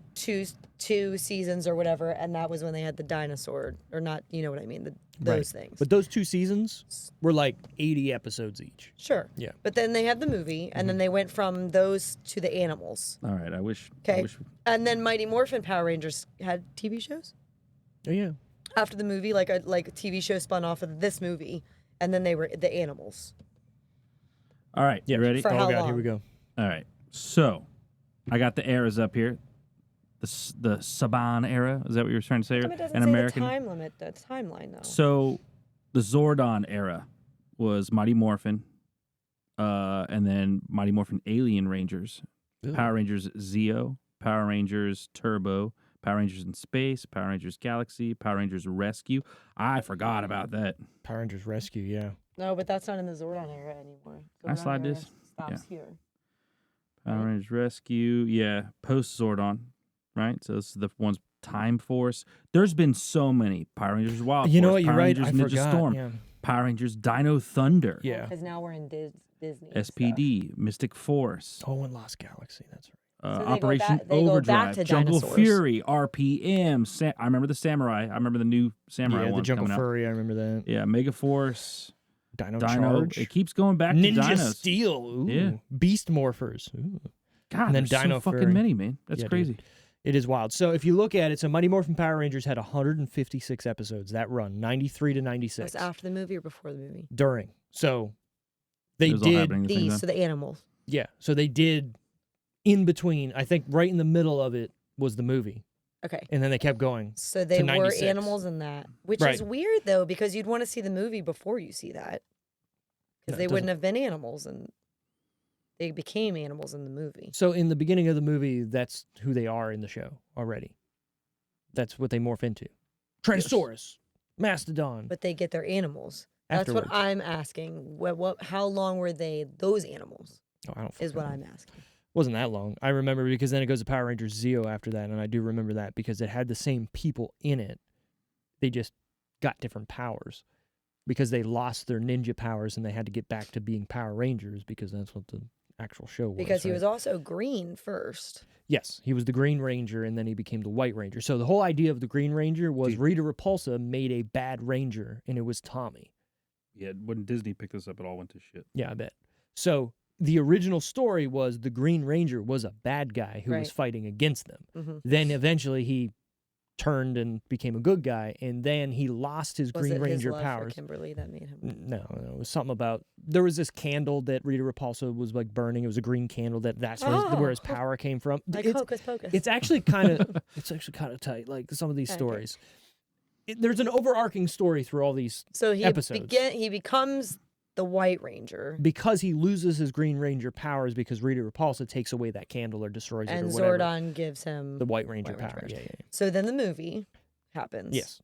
two seasons or whatever, and that was when they had the dinosaur, or not, you know what I mean, those things. But those 2 seasons were like 80 episodes each. Sure. Yeah. But then they had the movie, and then they went from those to the animals. All right, I wish. Okay. And then Mighty Morphin Power Rangers had TV shows Oh, yeah. after the movie, like a TV show spun off of this movie, and then they were the animals. All right, you ready? For Oh, how God, long? here we go. All right, so I got the eras up here. The Saban era, is that what you were trying to say? It doesn't An say American. the time limit, the timeline though. So the Zordon era was Mighty Morphin, and then Mighty Morphin Alien Rangers, Power Rangers Zeo, Power Rangers Turbo, Power Rangers in Space, Power Rangers Galaxy, Power Rangers Rescue. I forgot about that. Power Rangers Rescue, yeah. No, but that's not in the Zordon era anymore. Can I Zordon slide era this? Stops here. Power Rangers Rescue, yeah, post Zordon, right? So this is the ones Time Force. There's been so many Power Rangers Wild You know Force, what? You're Power right. Rangers I Ninja forgot. Storm, Yeah. Power Rangers Dino Thunder, Yeah. Because now we're in Disney. SPD, Mystic Force, Oh, and Lost Galaxy. That's right. So they go Operation back- they go back Overdrive, to Jungle dinosaurs. Fury, RPM. I remember the Samurai. I remember the new Samurai Yeah, the one Jungle coming out. Furry. I remember that. Yeah, Mega Force, Dino Dino. Charge. It keeps going back Ninja to dinos. Steel. Ooh. Yeah. Beast Morphers. Ooh. God, And then there's Dino so fucking Fury. many, man. That's Yeah, dude. crazy. It is wild. So if you look at it, so Mighty Morphin Power Rangers had 156 episodes that run, 93 to 96. Was after the movie or before the movie? During. So they It was all did happening at the same These, time. so the animals. Yeah. So they did in between. I think right in the middle of it was the movie. Okay. And then they kept going. So they to were 96. animals in that, which Right. is weird though, because you'd want to see the movie before you see that, because No, they it wouldn't have been animals, and they became animals in the movie. So in the beginning of the movie, that's who they are in the show already. That's what they morph into. Tyrannosaurus, Mastodon. But they get their animals. That's Afterwards. what I'm asking. How long were they those animals? Oh, I don't Is fucking what know. I'm asking. Wasn't that long. I remember because then it goes to Power Rangers Zeo after that, and I do remember that because it had the same people in it. They just got different powers because they lost their ninja powers and they had to get back to being Power Rangers because that's what the actual show was. Because he right? was also green first. Yes, he was the Green Ranger, and then he became the White Ranger. So the whole idea of the Green Ranger was Dude. Rita Repulsa made a bad Ranger, and it was Tommy. Yeah, when Disney picked this up, it all went to shit. Yeah, I bet. So the original story was the Green Ranger was a bad guy who was Right. fighting against them. Mhm. Then eventually he turned and became a good guy, and then he lost his Was Green it his Ranger love powers. for Kimberly that made him? No, it was something about there was this candle that Rita Repulsa was like burning. It was a green candle that's where his Oh. power came from. Like It's- Hocus Pocus. It's actually kind of tight. Like some of these Okay. stories, there's an overarching story through all these so he episodes. he becomes the White Ranger, because he loses his Green Ranger powers because Rita Repulsa takes away that candle or destroys and it or whatever. Zordon gives him The White Ranger White Ranger power. powers. Yeah. So then the movie happens. Yes.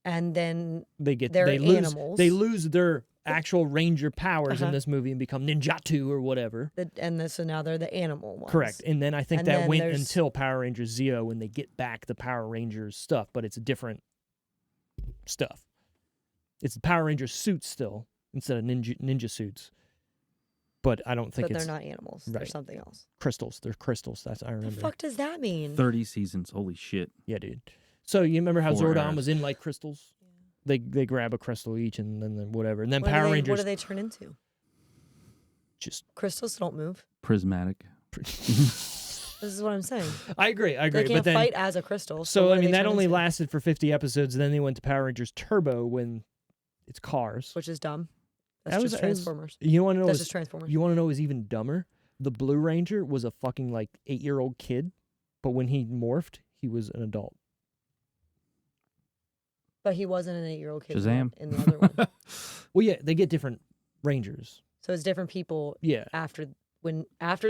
And then They get They're they lose animals. they lose their actual Ranger powers in Uh-huh. this movie and become Ninjatu or whatever. so now they're the animal ones. Correct. And then I think And that then went there's- until Power Rangers Zeo when they get back the Power Rangers stuff, but it's different stuff. It's the Power Rangers suits still instead of ninja suits. But I don't think But it's they're not animals. They're right. something else. crystals. They're crystals. That's I The remember. fuck does that mean? 30 seasons. Holy shit. Yeah, dude. So you remember how 4 Zordon hours. was in like crystals? They grab a crystal each and then whatever. And then What do Power they- Rangers What do they turn into? just Crystals don't move. Prismatic. This is what I'm saying. I agree. They But can't then fight as a crystal. so what I do mean they that turn only into? lasted for 50 episodes. Then they went to Power Rangers Turbo when it's cars. Which is dumb. That's That was- just that was- Transformers. You want to know? That's what's- just Transformers. You want to know is even dumber? The Blue Ranger was a fucking like 8-year-old kid, but when he morphed, he was an adult. But he wasn't an 8-year-old kid Shazam. in the other one. Well, yeah, they get different rangers. So it's different people Yeah. after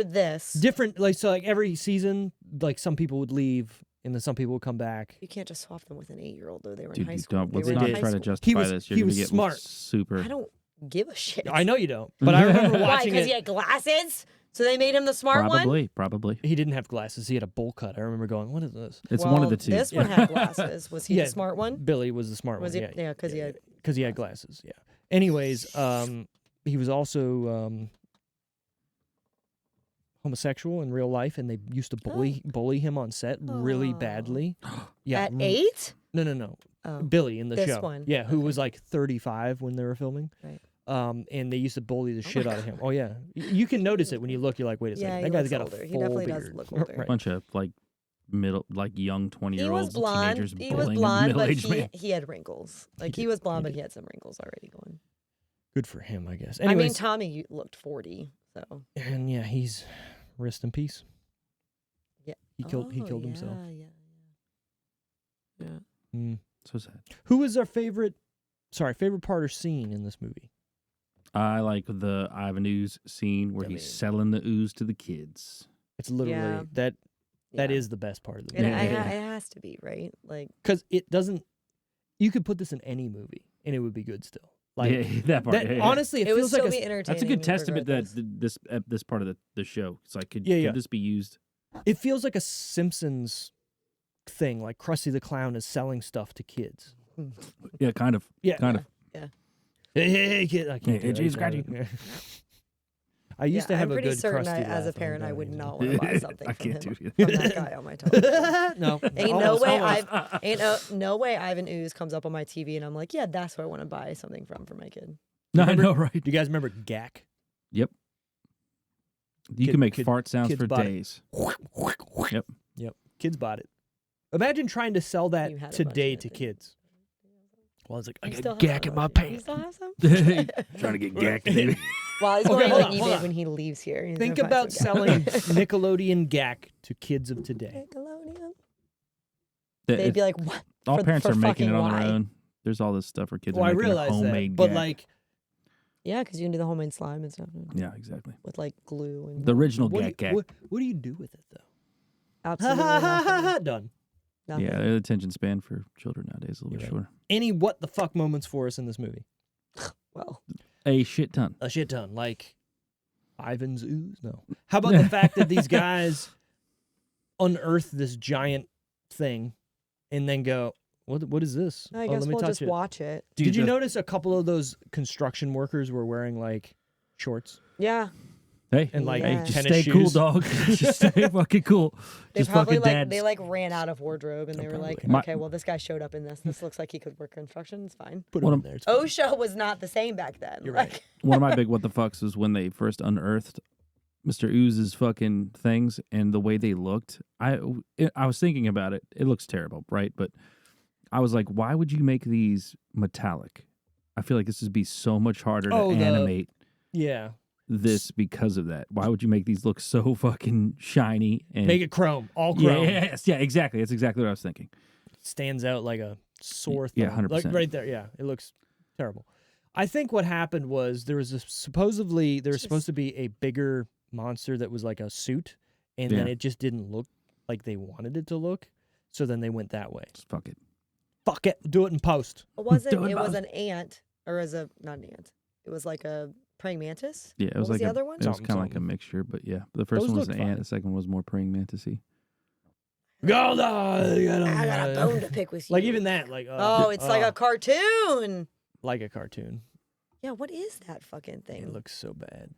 this. Different, like, so, like, every season, like, some people would leave, and then some people would come back. You can't just swap them with an 8-year-old, though. They were in Dude, high you school. don't. They Let's were in not high try to school. justify was- this. he You're gonna was get smart. super. I don't give a shit. I know you don't, but I remember Why? watching Because he it. had glasses? So they made him the smart one? Probably. He didn't have glasses. He had a bowl cut. I remember going, what is this? It's Well, one of the two. This one had glasses. Was he Yeah. the smart one? Billy was the smart Was one. he? Yeah, because he had. Because he had glasses, yeah. Anyways, he was also homosexual in real life, and they used to bully him on set really Oh. badly. Yeah. At 8? No. Oh. Billy in the This show. one. Yeah, who Okay. was like 35 when they were filming. Right. And they used to bully the Oh shit my out of him. Oh yeah, you can notice it when you look. You're like, wait a Yeah, second, he that guy's looks got older. a He full definitely does beard. look older. Right. Bunch of young He 20-year-olds, was blonde. teenagers He was bullying a blonde, but middle-aged man. he had wrinkles. Like he was blonde, but he had some wrinkles already going. Good for him, I guess. I mean, Anyways, Tommy looked 40, so and yeah, he's rest in peace. yeah. He killed himself. Yeah. Mm. So sad. Who was our favorite part or scene in this movie? I like the Ivan Ooze scene where he's selling the ooze to the kids. It's literally Yeah. that is the best part of the It, movie. it has to be, right? Like, Because it doesn't. You could put this in any movie and it would be good still. Like Yeah, that part. that, yeah, yeah. honestly, it it would feels like still a be entertaining. That's a good testament that regardless. this part of the show. It's like, could Yeah. this be used? it feels like a Simpsons thing. Like Krusty the Clown is selling stuff to kids. Yeah, kind of. Yeah, Kind of. Hey, kid! I can't Hey, do that. geez, Scratchy. Yeah. I used to have I'm a pretty good certain Krusty as a laugh. parent, I don't would know. not want to buy something I from can't him, do it. from that guy on my television. No, Ain't almost, no way almost. no way Ivan Ooze comes up on my TV and I'm like, yeah, that's what I want to buy something from for my kid. No, I Remember- know, right? Do you guys remember Gak? You Kid- can make kid- fart sounds kids for bought it. days. Yep. Kids bought it. Imagine trying to sell that You had a bunch today of to it. kids. Well, I was like, I You got still have Gak some, in my don't you? You pants. still have some? Trying to get gacked, baby. Well, he's Okay, going hold on on, hold eBay on. when he leaves here. He's Think gonna find about some selling Gak. Nickelodeon Gak to kids of today. Nickelodeon. That- They'd be like, what? all for- parents for are making it fucking on why? their own. There's all this stuff for kids. Well, are I making realize homemade that, but gack. like, Yeah, because you can do the homemade slime and stuff yeah, exactly. with like glue and The original what do, gack gack. you, what do you do with it though? absolutely nothing. Done. Nothing. Yeah, the attention span for children nowadays is a little bit You're shorter. Any what the fuck moments for us in this movie? Well, A shit ton. A shit ton. Like Ivan's ooze? No. How about the fact that these guys unearth this giant thing and then go, what is this? I Oh, guess let me we'll touch just it. watch it. Dude, Did you the- notice a couple of those construction workers were wearing like shorts? Yeah. Hey, And, like, hey, Yeah. just tennis stay cool, shoes? dog. Just stay fucking cool. They Just probably fucking like dads. they like ran out of wardrobe and they were like, probably. okay, well this guy showed up in this. This looks like he could work construction. It's fine. Put One them of- in there. It's fine. OSHA was not the same back then. You're Like, right. One of my big what the fucks was when they first unearthed Mr. Ooze's fucking things and the way they looked. I was thinking about it. It looks terrible, right? But I was like, why would you make these metallic? I feel like this would be so much harder to animate Yeah. this because of that. Why would you make these look so fucking shiny and Make it chrome. All chrome. Yeah, exactly. That's exactly what I was thinking. Stands out like a sore thumb. Yeah, 100%. Like right there. Yeah. It looks terrible. I think what happened was there was supposed to be a bigger monster that was like a suit, and then Yeah. it just didn't look like they wanted it to look. So then they went that way. Just fuck it. Fuck it. Do it in post. it wasn't. Doing It was both. an ant, or as a not an ant. It was like a praying mantis. Yeah, it What was was like the other one? It was Something, kind of like a something. mixture, but yeah. The first Those one was look an ant. fine. The second one was more praying mantisy. Go I got a bone to pick with you. Like even that, like Oh, it's like a cartoon. like a cartoon. Yeah, what is that fucking thing? It looks so bad.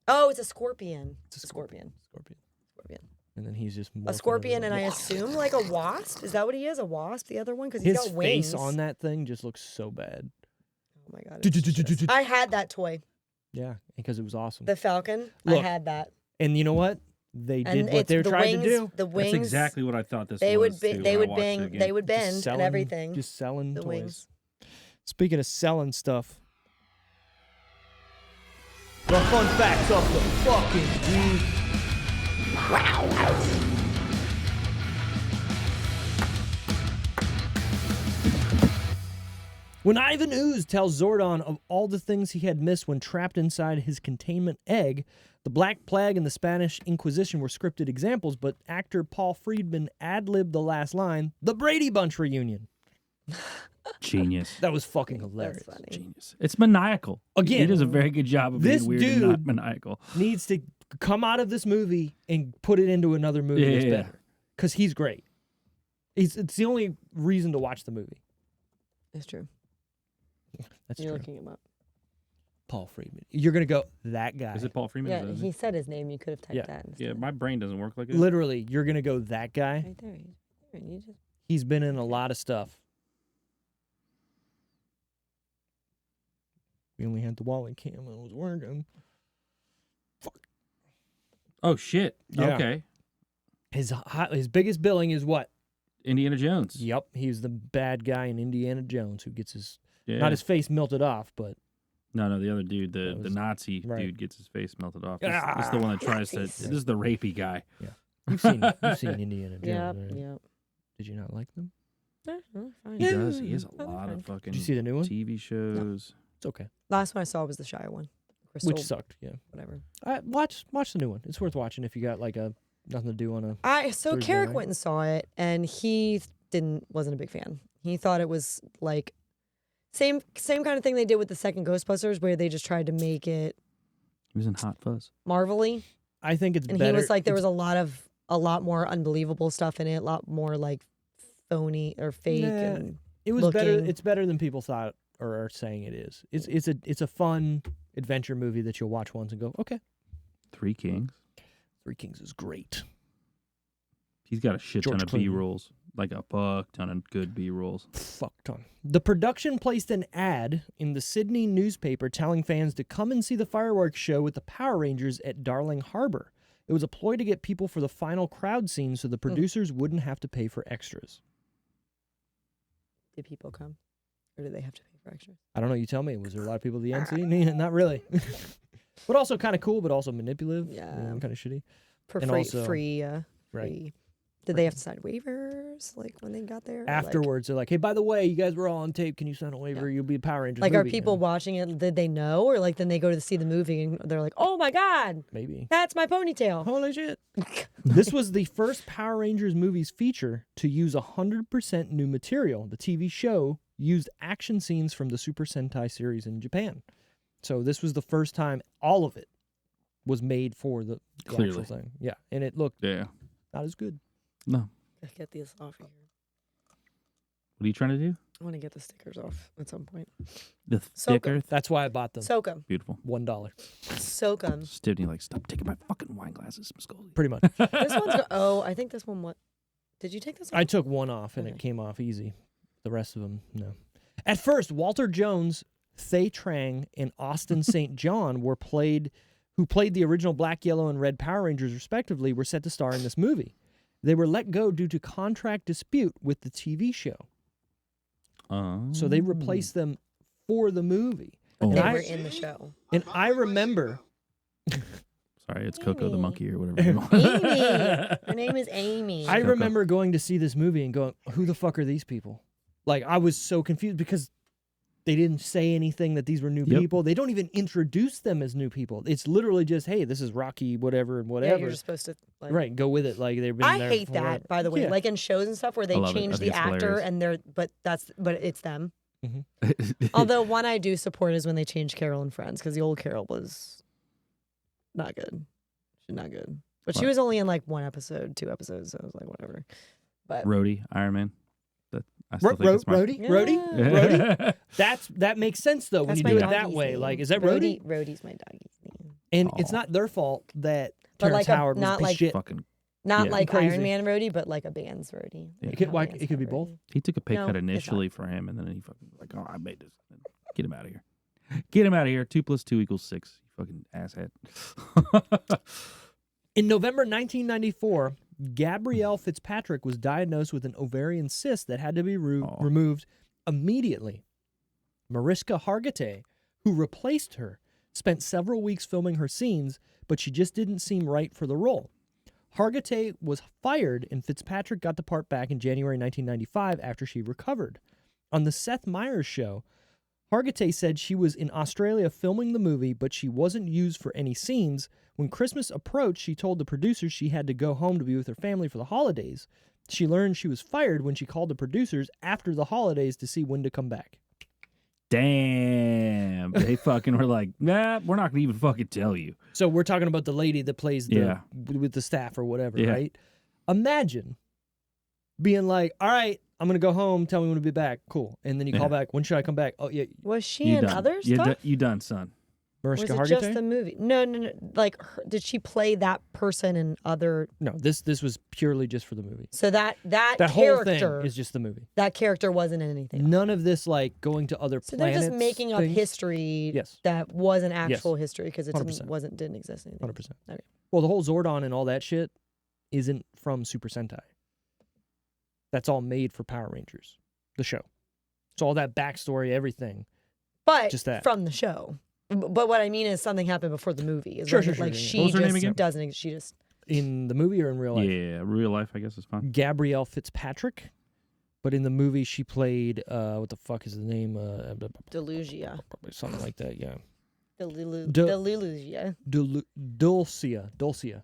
Oh, it's a scorpion. It's a Scorpion. Scorpion. Scorpion. And then he's just A morphing scorpion, into and I a- assume like a wasp. Is that what he is? A wasp? The other one? Because he's His got wings. face on that thing just looks so bad. Oh my god. it's just- I had that toy, Yeah, because it was awesome. the falcon. Look, I had that. And you know what? They And did what it's they were the trying wings, to do. The wings. what I thought this They would be. They would bang. They would Just bend selling- and everything. Just selling the toys. wings. Speaking of selling stuff. The fun facts of the fucking week. When Ivan Ooze tells Zordon of all the things he had missed when trapped inside his containment egg, the Black Plague and the Spanish Inquisition were scripted examples, but actor Paul Friedman ad-libbed the last line, "The Brady Bunch reunion." Genius. That was fucking hilarious. That's funny. Genius. It's maniacal. Again, he does a very good job of this being weird and not dude- maniacal. Needs to come out of this movie and put it into another movie that's Yeah. better. Because he's great. It's the only reason to watch the movie. It's true. That's You're true. looking him up. Paul Friedman. You're going to go, that guy. Is it Paul Freeman? Yeah, Is that he it? said his name. You could have typed Yeah. that. Yeah, Instead. my brain doesn't work like that. Literally, you're going to go, that guy. Right there. He's right there. And you just He's been in a lot of stuff. We only had the Wally cam and it was working. Oh, shit. Yeah. Okay. His biggest billing is what? Indiana Jones. Yep, he's the bad guy in Indiana Jones who gets his Yeah. not his face melted off, but No, the other dude, the was- Nazi right. dude gets his face melted off. This is the one that tries to. Nazis. This is the rapey guy. you've seen Indiana Jones. Yep. right? Yep. Did you not like them? Fine. He does. He has a Oh, lot fine. of fucking Did you see the new one? TV shows. It's okay. Last one I saw was the Shire one. Crystal, Which sucked. Yeah, whatever. watch the new one. It's worth watching if you got like a nothing to do on a. So Thursday Carrick night. went and saw it, and he wasn't a big fan. He thought it was like same kind of thing they did with the second Ghostbusters, where they just tried to make it He was in Hot Fuzz. marvelly. I think it's And better. he was like, there was it's- a lot more unbelievable stuff in it, a lot more like phony or fake. Nah, And It was better. looking. It's better than people thought or are saying it is. It's a fun adventure movie that you'll watch once and go, okay. Three Kings. Three Kings is great. He's got a shit George ton of Clooney. B-rolls. Like a fuck ton of good B-rolls. Fuck ton. The production placed an ad in the Sydney newspaper telling fans to come and see the fireworks show with the Power Rangers at Darling Harbor. It was a ploy to get people for the final crowd scene so the producers wouldn't have to pay for extras. did people come, or did they have to pay for extras? I don't know. You tell me. Was there a lot of people at the NC? Not really. But also kind of cool, but also manipulative. Yeah. Kind of shitty. For And free, also- free, right. free. Did they have to sign waivers like when they got there? Or, Afterwards, they're like, hey, by the way, you guys were all on tape. Can you sign a waiver? You'll be a Power Rangers Like, are movie." people And watching it? Did they know, or like then they go to see the movie and they're like, "Oh my god, Maybe. that's my ponytail." Holy shit. This was the first Power Rangers movies feature to use 100% new material. The TV show used action scenes from the Super Sentai series in Japan. So this was the first time all of it was made for the actual Clearly. thing. Yeah, and it looked Yeah. not as good. No. Gotta get these off of here. What are you trying to do? I want to get the stickers off at some point. The Soak 'em. sticker. That's why I bought them. Soak them. Beautiful. $1. Soak them. Stiffany, like, stop taking my fucking wine glasses, Miss Goldie. Pretty much. This one's I think this one. What? Did you take this one? I took one off and Okay. it came off easy. The rest of them, no. At first, Walter Jones, Thay Trang, and Austin St. John who played the original Black, Yellow, and Red Power Rangers respectively, were set to star in this movie. They were let go due to contract dispute with the TV show. So they replaced them for the movie. Oh. They And were I, in the show. and I remember... Sorry, it's Coco the Amy. monkey or whatever. You want. Amy. Her name is Amy. I Coco. remember going to see this movie and going, who the fuck are these people? Like, I was so confused because they didn't say anything that these were new Yep. people. They don't even introduce them as new people. It's literally just, hey, this is Rocky, whatever, and Yeah, whatever. you're just supposed to. Like, Right, go with it. Like, they've been I there hate forever. that, by the way. Yeah. Like in shows and stuff where they I love it. I change think the it's actor hilarious. and but it's them. Although one I do support is when they changed Carol and Friends, because the old Carol was not good. She's not good. But she What? was only in like 1 episode, 2 episodes, so I was like, whatever. But Rhodey, Iron Man. I still think that's my... Rhodey? Yeah. Rhodey? Rhodey? That makes sense, though, when that's you my do it that doggy's way. name. Like, is that Rhodey? Rhodey's my doggy's name. And it's Aw. not their fault that But Terrence like a- Howard was not a piece like- of shit. Fucking... Not Yeah. like Crazy. Iron Man Rhodey, but like a band's Rhodey. Yeah. Like It could- how why- bands it could have be both. Rhodey. He took a pay No, cut it's not. initially for him, and then he fucking like, oh, I made this. Get him out of here. Get him out of here. 2 + 2 = 6. You fucking asshat. In November 1994, Gabrielle Fitzpatrick was diagnosed with an ovarian cyst that had to be removed immediately. Mariska Hargitay, who replaced her, spent several weeks filming her scenes, but she just didn't seem right for the role. Hargitay was fired, and Fitzpatrick got the part back in January 1995 after she recovered. On the Seth Meyers show, Hargitay said she was in Australia filming the movie, but she wasn't used for any scenes. When Christmas approached, she told the producers she had to go home to be with her family for the holidays. She learned she was fired when she called the producers after the holidays to see when to come back. Damn. They fucking were like, nah, we're not going to even fucking tell you. So we're talking about the lady that plays with the staff or whatever, right? Imagine being like, all right, I'm going to go home. Tell me when to be back. Cool. And then you call back. When should I come back? Oh, yeah. Was she in other stuff? You done, son. Mariska Was it Hargitay? just the movie? No. Like, did she play that person in other? No, this was purely just for the movie. So that whole character thing is just the movie. That character wasn't in anything. None of this like going to other So planets. they're just making up things. history that wasn't actual history because it 100%. didn't exist. 100%. Okay. Well, the whole Zordon and all that shit isn't from Super Sentai. That's all made for Power Rangers, the show. So all that backstory, everything. But just that. From the show. But what I mean is something happened before the movie. Sure. Like Yeah. she What was her name just again? doesn't. She just In the movie or in real life? Yeah, real life, I guess is fine. Gabrielle Fitzpatrick. But in the movie, she played, what the fuck is the name? Delusia. Something like that, yeah. Delusia. Dulcia.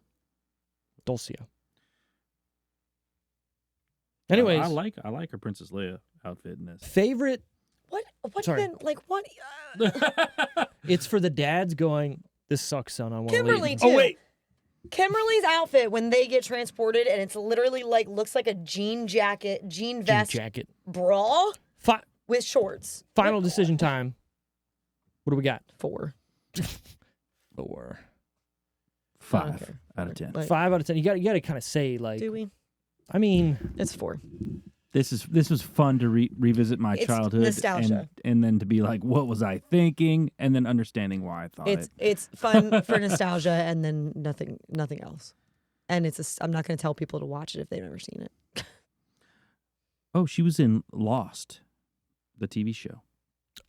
Anyways. I like her Princess Leia outfit in this. Favorite? What Sorry. then? Like what? It's for the dads going, this sucks, son. I want to Kimberly leave. too. Oh, wait. Kimberly's outfit when they get transported and it's literally like looks like a jean vest bra with shorts. Final decision time. What do we got? 4. 4. 5 out of 10. 5 out of 10. You got to kind of say like. Do we? I mean, it's 4. This was fun to revisit my childhood, nostalgia, and then to be like, what was I thinking, and then understanding why I thought it's fun for nostalgia, and then nothing else. And I'm not going to tell people to watch it if they've never seen it. Oh, she was in Lost, the TV show,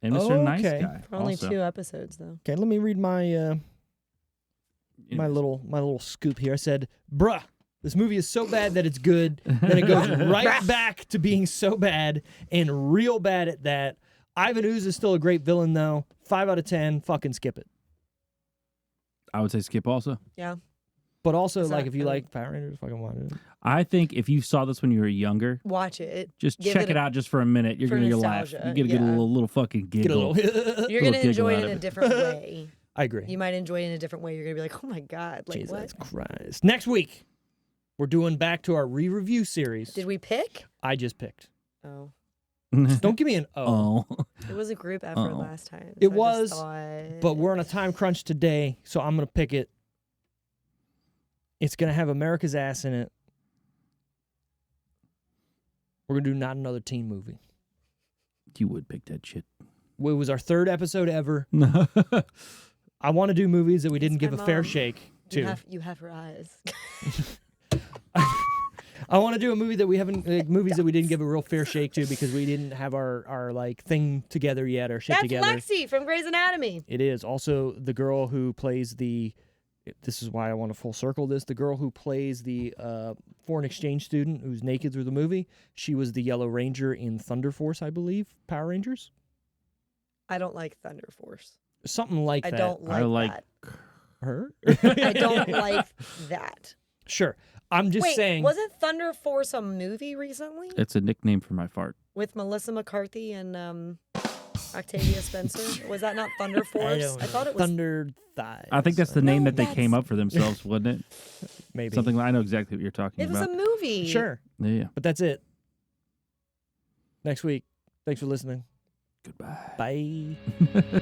and Mr. Nice Guy. For only also. 2 episodes though. Okay, let me read my my little scoop here. I said, bruh. This movie is so bad that it's good. Then it goes right back to being so bad and real bad at that. Ivan Ooze is still a great villain, though. 5 out of 10. Fucking skip it. I would say skip also. Yeah. But also, like, if you like Power Rangers, fucking watch it. I think if you saw this when you were younger, watch it. Just check it out just for a minute. You're going to laugh. You're going to get a little fucking giggle. You're going to enjoy it in a different way. I agree. You might enjoy it in a different way. You're going to be like, oh my God. Like, Jesus what? Christ. Next week. We're doing back to our re-review series. Did we pick? I just picked. Oh. Don't give me an oh. It was a group effort last time. It was, but we're on a time crunch today, so I'm going to pick it. It's going to have America's ass in it. We're going to do Not Another Teen Movie. You would pick that shit. It was our 3rd episode ever. I want to do movies that we didn't give a fair shake to. You have her eyes. I want to do a movie that we haven't, movies that we didn't give a real fair shake to because we didn't have our like thing together yet, our shit together. That's Lexi from Grey's Anatomy. It is. Also, the girl who plays this is why I want to full circle this, the girl who plays the foreign exchange student who's naked through the movie, she was the Yellow Ranger in Thunder Force, I believe, Power Rangers. I don't like Thunder Force. Something like that. I don't like that. Her? I don't like that. Sure. I'm just saying. Wasn't Thunder Force a movie recently? It's a nickname for my fart. With Melissa McCarthy and Octavia Spencer? Was that not Thunder Force? I thought it was Thunder Thighs. I think that's the name that they came up for themselves, wasn't it? Maybe. Something I know exactly what you're talking about. It was a movie. Sure. Yeah. But that's it. Next week. Thanks for listening. Goodbye. Bye.